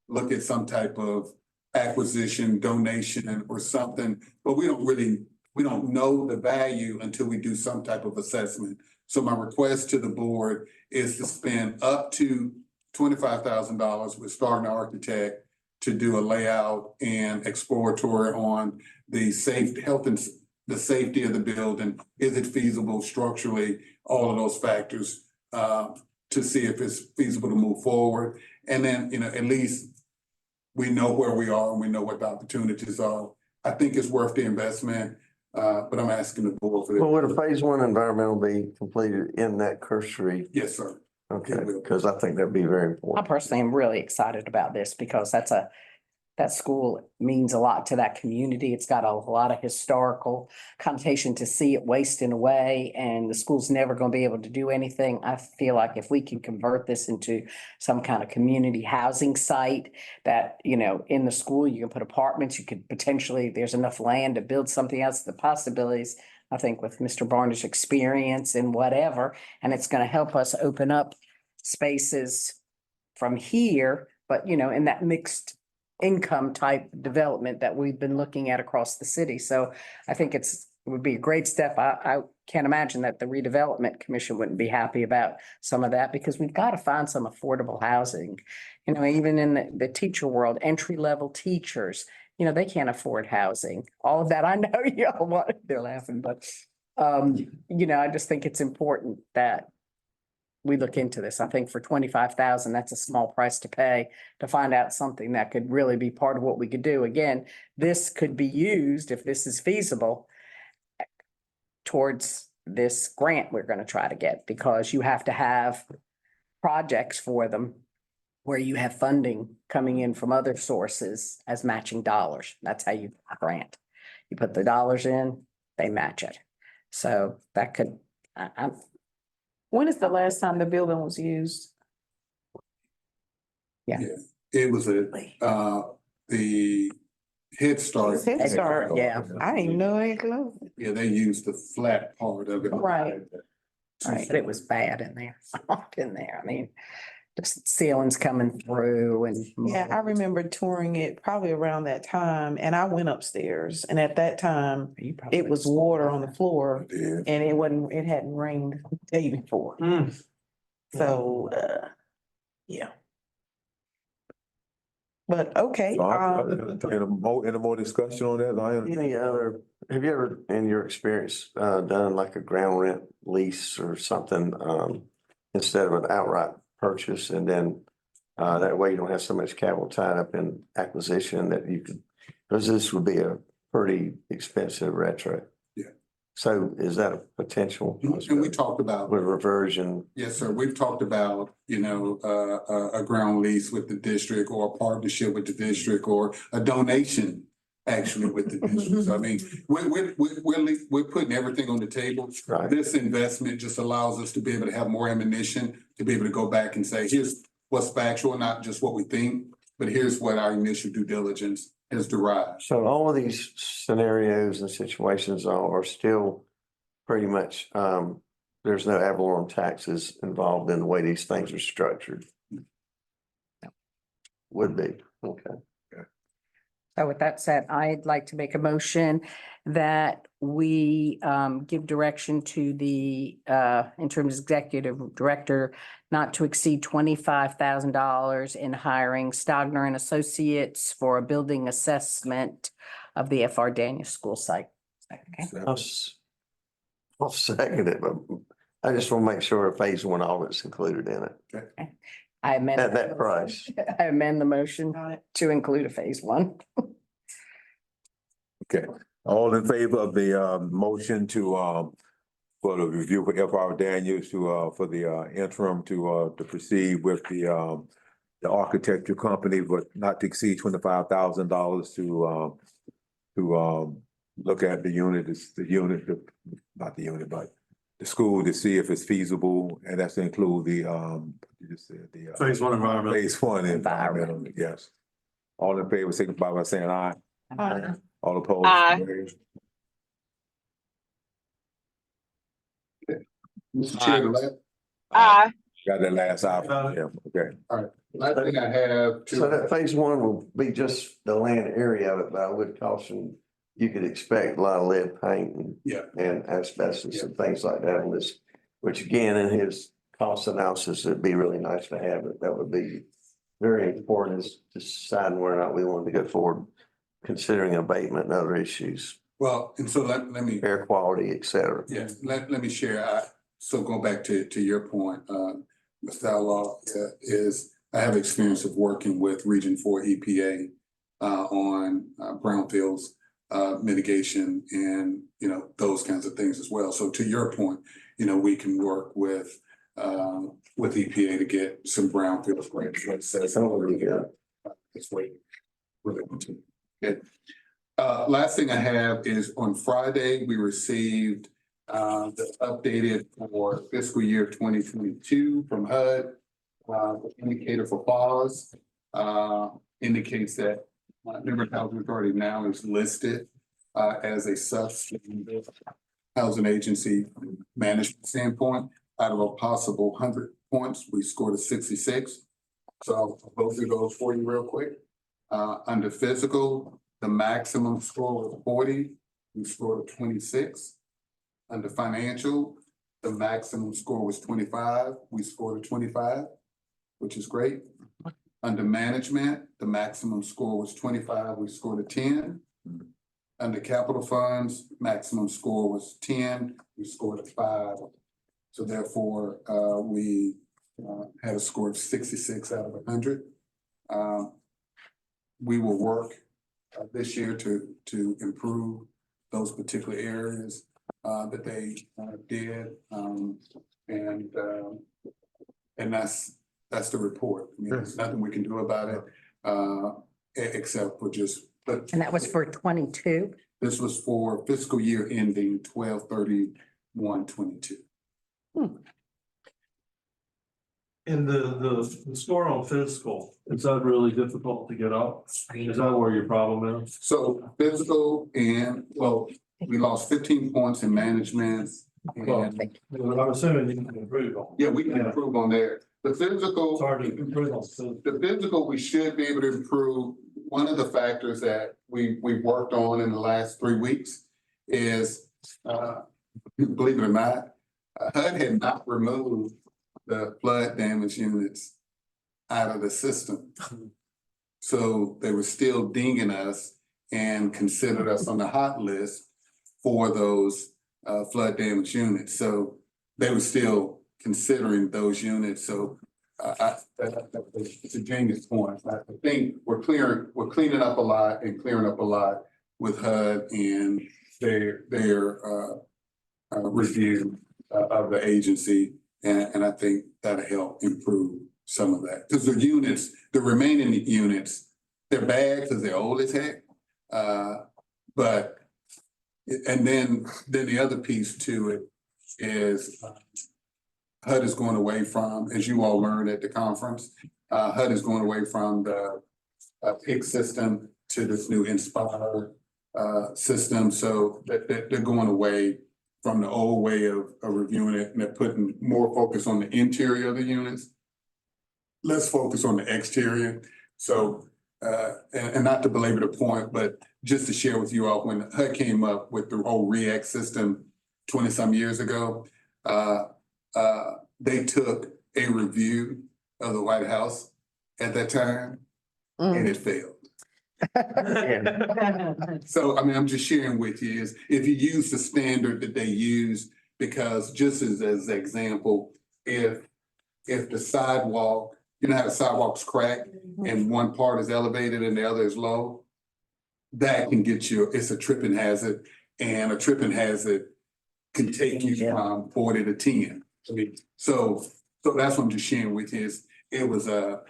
look at some type of acquisition, donation or something, but we don't know the value until we do some type of assessment. So my request to the board is to spend up to $25,000 with Starner Architect to do a layout and exploratory on the health and the safety of the building. Is it feasible structurally? All of those factors to see if it's feasible to move forward. And then, at least we know where we are and we know what the opportunities are. I think it's worth the investment, but I'm asking the board for that. Well, would a phase one environmental be completed in that cursory? Yes, sir. Okay, because I think that'd be very I important. personally am really excited about this because that school means a lot to that community. It's got a lot of historical connotation to see it wasting away, and the school's never going to be able to do anything. I feel like if we can convert this into some kind of community housing site that, in the school, you can put apartments, you could potentially, there's enough land to build something else, the possibilities, I think with Mr. Barner's experience and whatever, and it's going to help us open up spaces from here, but in that mixed income type development that we've been looking at across the city. So I think it would be a great step. I can't imagine that the redevelopment commission wouldn't be happy about some of that because we've got to find some affordable housing. Even in the teacher world, entry-level teachers, they can't afford housing. All of that, I know y'all want, they're laughing, but I just think it's important that we look into this. I think for 25,000, that's a small price to pay to find out something that could really be part of what we could do. Again, this could be used, if this is feasible, towards this grant we're going to try to get, because you have to have projects for them where you have funding coming in from other sources as matching dollars. That's how you grant. You put the dollars in, they match it. So that could, When is the last time the building was used? It was the Head Start. Head Start, yeah. I didn't even know it closed. Yeah, they used the flat part of it. Right. Right, but it was bad in there, soft in there. I mean, just ceilings coming through and. Yeah, I remember touring it probably around that time and I went upstairs and at that time You probably it was water on the floor Yeah. and it hadn't rained the day before. So, yeah. But okay, Any more discussion on that, Lion? Any other, have you ever, in your experience, done like a ground rent lease or something, instead of an outright purchase and then, that way you don't have so much capital tied up in acquisition that you could, because this would be a pretty expensive retro. Yeah. So is that a potential? And we talked about. With reversion? Yes, sir. We've talked about, a ground lease with the district or a partnership with the district or a donation actually with the district. So I mean, we're putting everything on the table. Right. This investment just allows us to be able to have more ammunition, to be able to go back and say, here's what's factual, not just what we think, but here's what our initial due diligence has derived. So all of these scenarios and situations are still pretty much, there's no ad valorem taxes involved in the way these things are structured. Would be, okay. So with that said, I'd like to make a motion that we give direction to the interim executive director not to exceed $25,000 in hiring Stogner and Associates for a building assessment of the FR Daniels School site. Okay. I'll second it, but I just want to make sure phase one audit's included in it. I amend. At that price. I amend the motion to include a phase one. Okay, all in favor of the motion to for the review for FR Daniels for the interim to proceed with the architecture company, but not to exceed $25,000 to look at not the unit, but the school to see if it's feasible, and that's to include the you just said the Phase one environment. phase one environmental, yes. All in favor, signify by saying aye. All opposed? Aye. Mr. Chair, Got that last option, yeah, okay. last thing I have So that phase one will be just the land area of it, but I would caution, you could expect a lot of lead paint and. Yeah. And asbestos and things like that on this, which again, in his cost analysis, it'd be really nice to have it. That would be very important is deciding whether or not we want to go forward, considering abatement and other issues, Well, and so let me. air quality, et cetera. Yeah, let me share. So go back to your point, Mr. Outlaw, is I have experience of working with Region 4 EPA on brownfields mitigation and, those kinds of things as well. So to your point, we can work with EPA to get some brownfields grants. Let's say something this way. Okay. Last thing I have is on Friday, we received the updated for fiscal year 2022 from HUD. The indicator for pause indicates that Newburgh Housing Authority now is listed as a housing agency management standpoint. Out of a possible 100 points, we scored a 66. So I'll go through those for you real quick. Under physical, the maximum score was 40. We scored a 26. Under financial, the maximum score was 25. We scored a 25, which is great. Under management, the maximum score was 25. We scored a 10. Under capital funds, maximum score was 10. We scored a 5. So therefore, we had a score of 66 out of 100. We will work this year to improve those particular areas that they did, and that's the report. I mean, there's nothing we can do about it except for just. But And that was for 22. This was for fiscal year ending 12/31/22. And the score on physical, is that really difficult to get up? Is that where your problem is? So physical and, well, we lost 15 points in management. Well, And I'm assuming you can improve on. yeah, we can improve on there. The physical. It's hard to improve on. So The physical, we should be able to improve. One of the factors that we've worked on in the last 3 weeks is, believe it or not, HUD had not removed the flood damage units out of the system. So they were still dinging us and considered us on the hot list for those flood damage units. So they were still considering those units. So it's a genius point. I think we're cleaning up a lot and clearing up a lot with HUD and their review of the agency. And I think that'll help improve some of that. Because the units, the remaining units, they're bad because they're old as heck. But, and then the other piece to it is HUD is going away from, as you all learned at the conference, HUD is going away from the PIC system to this new Inspire system. So they're going away from the old way of reviewing it, and they're putting more focus on the interior of the units, less focus on the exterior. So, and not to belabor the point, but just to share with you all, when HUD came up with the whole REACT system 20-some years ago, they took a review of the White House at that time, and it failed. So, I mean, I'm just sharing with you is if you use the standard that they use, because just as an example, if the sidewalk, you know how the sidewalks crack and one part is elevated and the other is low, that can get you, it's a tripping hazard, and a tripping hazard can take you from 40 to 10. I mean, so that's what I'm just sharing with you is it was a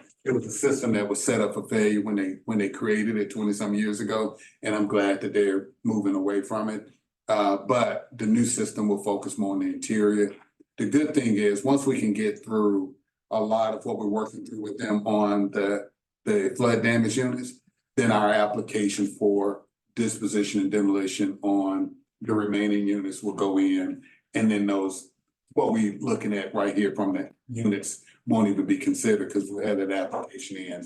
system that was set up for failure when they created it 20-some years ago, and I'm glad that they're moving away from it. But the new system will focus more on the interior. The good thing is once we can get through a lot of what we're working through with them on the flood damage units, then our application for disposition and demolition on the remaining units will go in, and then those what we're looking at right here from the units won't even be considered because we had an application in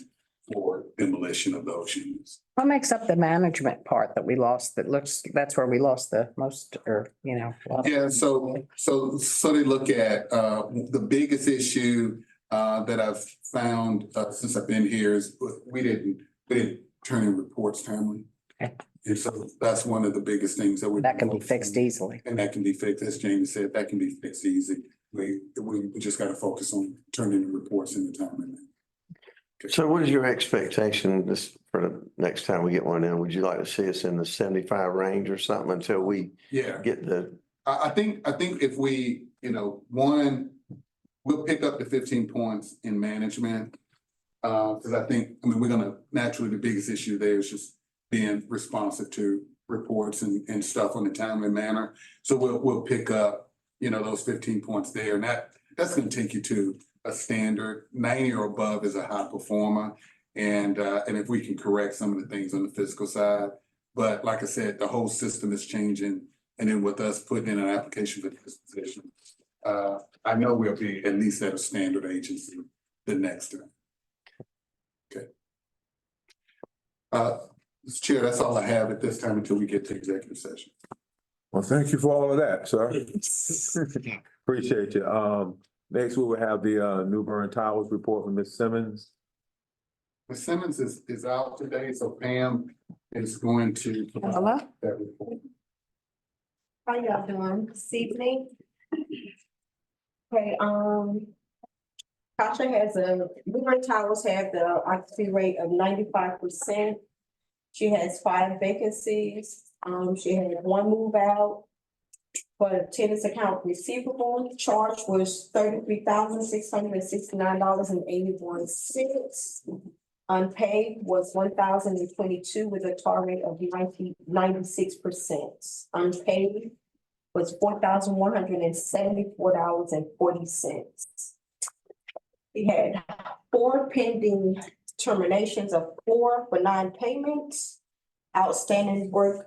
for demolition of those units. What makes up the management part that we lost? That's where we lost the most, or, you know. Yeah, so they look at the biggest issue that I've found since I've been here is we didn't turn in reports timely. Okay. And so that's one of the biggest things that That can be fixed easily. And that can be fixed, as Jamie said, that can be fixed easy. We just gotta focus on turning in reports in the time. So what is your expectation this for the next time we get one in? Would you like to see us in the 75 range or something until we Yeah, get the, I think if we, one, we'll pick up the 15 points in management. Cause I mean, we're gonna, naturally, the biggest issue there is just being responsive to reports and stuff on a timely manner. So we'll pick up, those 15 points there, and that's gonna take you to a standard. 90 or above is a high performer. And if we can correct some of the things on the physical side, but like I said, the whole system is changing. And then with us putting in an application for this position, I know we'll be at least at a standard agency the next time. Okay. Mr. Chair, that's all I have at this time until we get to executive session. Well, thank you for all of that, sir. Appreciate you. Next, we will have the New Bern Towers report from Ms. Simmons. Ms. Simmons is out today, so Pam is going to provide that report. How y'all doing this evening? Okay, Kasha has New Bern Towers have the occupancy rate of 95%. She has 5 vacancies. She had 1 move out. For the tenants account receivable, charge was $33,669.81. Unpaid was $1,022 with a tar rate of 96%. Unpaid was $4,174.40. We had 4 pending terminations of 4 for non-payments. Outstanding requests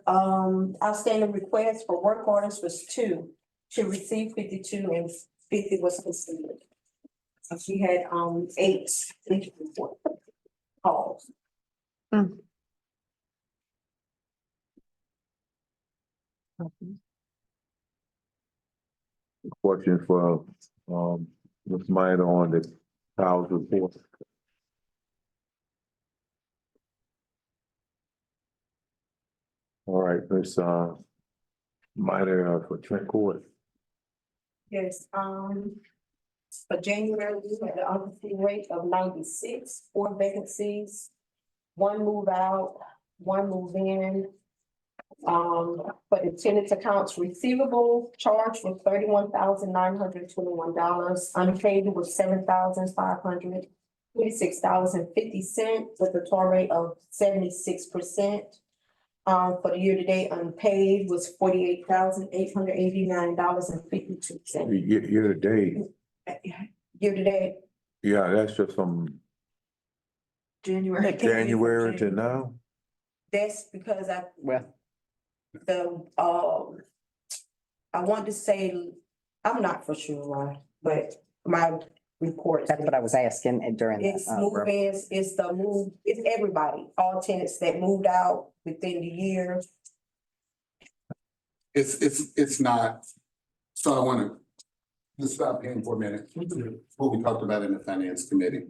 for work orders was 2. She received 52 and 50 was considered. So she had 8 police report calls. Question for, Ms. Minor on the Powell's report. All right, Ms. Minor, for Trent Court. Yes, for January, we had an occupancy rate of 96, 4 vacancies, 1 move out, 1 move in. For the tenants accounts receivable charge was $31,921. Unpaid was $7,526.50 with a total rate of 76%. For the year to date, unpaid was $48,889.52. Year to date, Year to date, yeah, that's just from January. January to now. That's because Well, I want to say, I'm not for sure, but my report. that's what I was asking during the. It's move-ins, it's everybody, all tenants that moved out within the year. It's not, so I wanna, let's stop here for a minute. What we talked about in the finance committee.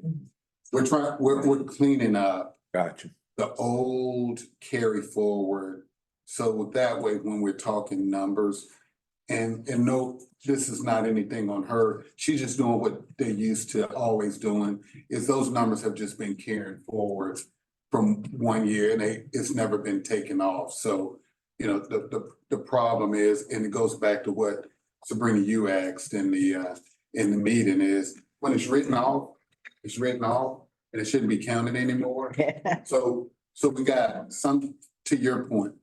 We're cleaning up Gotcha. the old carry forward. So that way, when we're talking numbers, and no, this is not anything on her, she's just doing what they're used to always doing, is those numbers have just been carried forward from one year and it's never been taken off. So, you know, the problem is, and it goes back to what Sabrina, you asked in the meeting, is when it's written off, it's written off and it shouldn't be counted anymore. So we got some, to your point,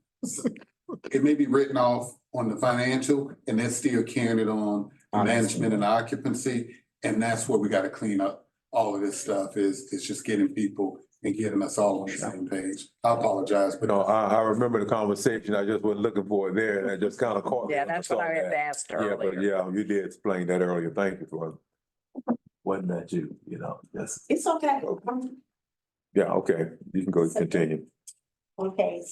it may be written off on the financial and they're still carrying it on management and occupancy. And that's where we got to clean up all of this stuff is just getting people and getting us all on the same page. I apologize, but No, I remember the conversation. I just wasn't looking for it there and I just kind of caught me. Yeah, when I that's what saw I had that. asked Yeah, earlier. but yeah, you did explain that earlier. Thank you for it. Wasn't that you know, yes. It's okay. Yeah, okay, you can go continue. Okay,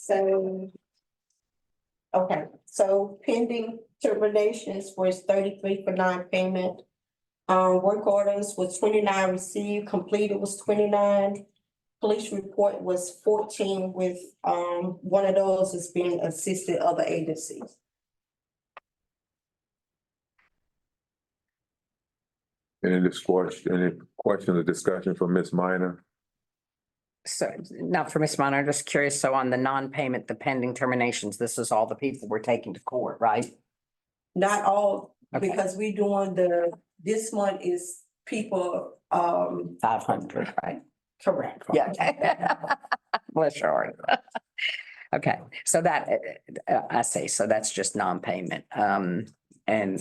so pending terminations was 33 for non-payment. Work orders was 29 received, completed was 29. Police report was 14 with, one of those is being assisted other agencies. Any question or discussion from Ms. Minor? So, not for Ms. Minor, just curious, so on the non-payment, the pending terminations, this is all the people we're taking to court, right? Not all, Okay. because we doing this one is people, 500, right? correct. Yeah. Bless your heart. Okay, so that, I see, so that's just non-payment. And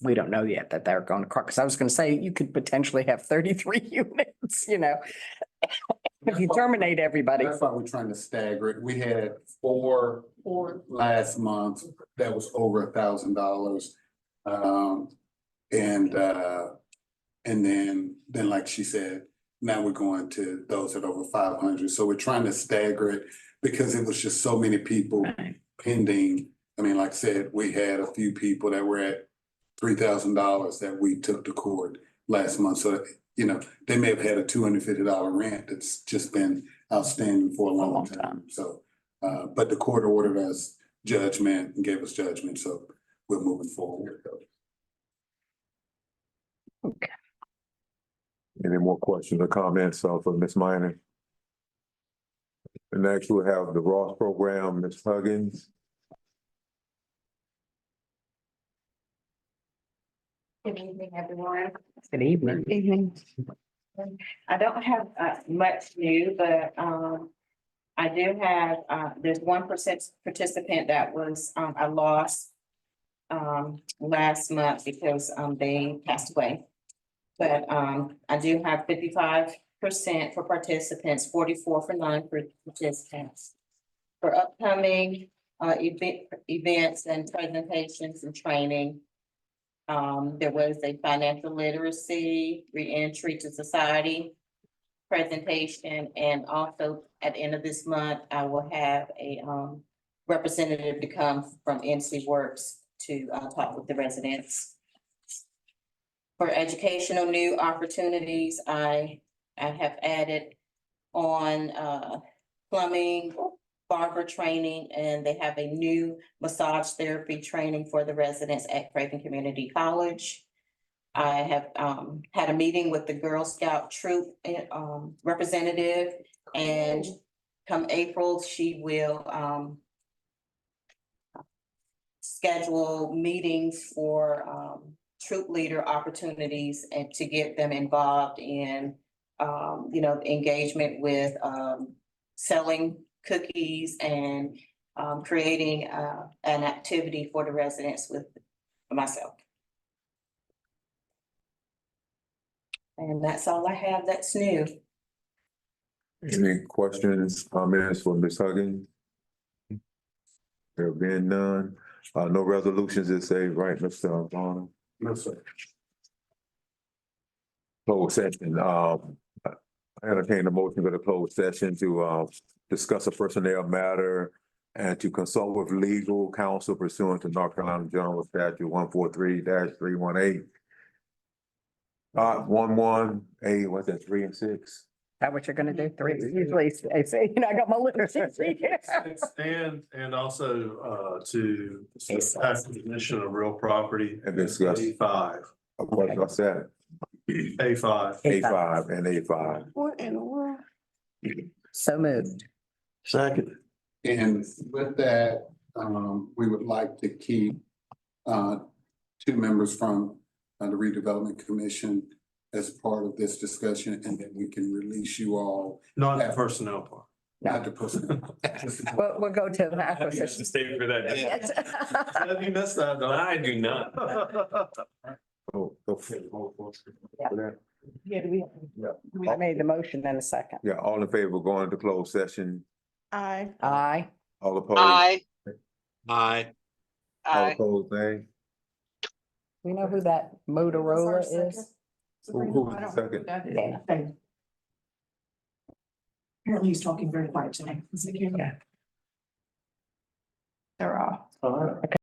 we don't know yet that they're going to court, because I was going to say you could potentially have 33 units, you know. If you terminate everybody. that's why we're trying to stagger it. We had 4 last month that was over $1,000. And then like she said, now we're going to those at over 500. So we're trying to stagger it because it was just so many people Right. pending. I mean, like I said, we had a few people that were at $3,000 that we took to court last month. So, you know, they may have had a $250 rent that's just been outstanding for a long time. So, but the court ordered us judgment and gave us judgment. So we're moving forward. Okay. Any more questions or comments for Ms. Minor? And next we'll have the Ross program, Ms. Huggins. Good evening, everyone. Good evening. I don't have much new, but I do have, there's 1% participant that was I lost last month because they passed away. But I do have 55% for participants, 44 for non-participants. For upcoming events and presentations and training. There was a financial literacy, reentry to society presentation, and also at the end of this month, I will have a representative to come from NC Works to talk with the residents. For educational new opportunities, I have added on plumbing, barber training, and they have a new massage therapy training for the residents at Craven Community College. I have had a meeting with the Girl Scout troop representative, and come April, she will schedule meetings for troop leader opportunities and to get them involved in engagement with selling cookies and creating an activity for the residents with myself. And that's all I have that's new. Any questions, comments for Ms. Huggins? There being none, no resolutions to say, right, Mr. Bonner? No, sir. Closed session, I entertain a motion for the closed session to discuss a personnel matter and to consult with legal counsel pursuant to North Carolina General Statute 143-318. 11A, what's that, 3 and 6? That what you're gonna do? Three, usually I say, I got my little sheet here. And also to acquisition of real property. And discuss. A5. What's that? A5. A5 and A5. What in the world? So moved. Second. And with that, we would like to keep two members from the redevelopment commission as part of this discussion, and then we can release you all. Not the personnel part. Not the personnel. We'll go to the acquisition. Stay for that. You missed that, though. I do not. Oh, okay. Yeah, do we? I made the motion in a second. Yeah, all in favor of going to closed session, Aye. Aye. all opposed? Aye. All opposed, nay? We know who that Motorola is? Who was the second? Yeah. Apparently he's talking very quiet tonight. They're off. All right.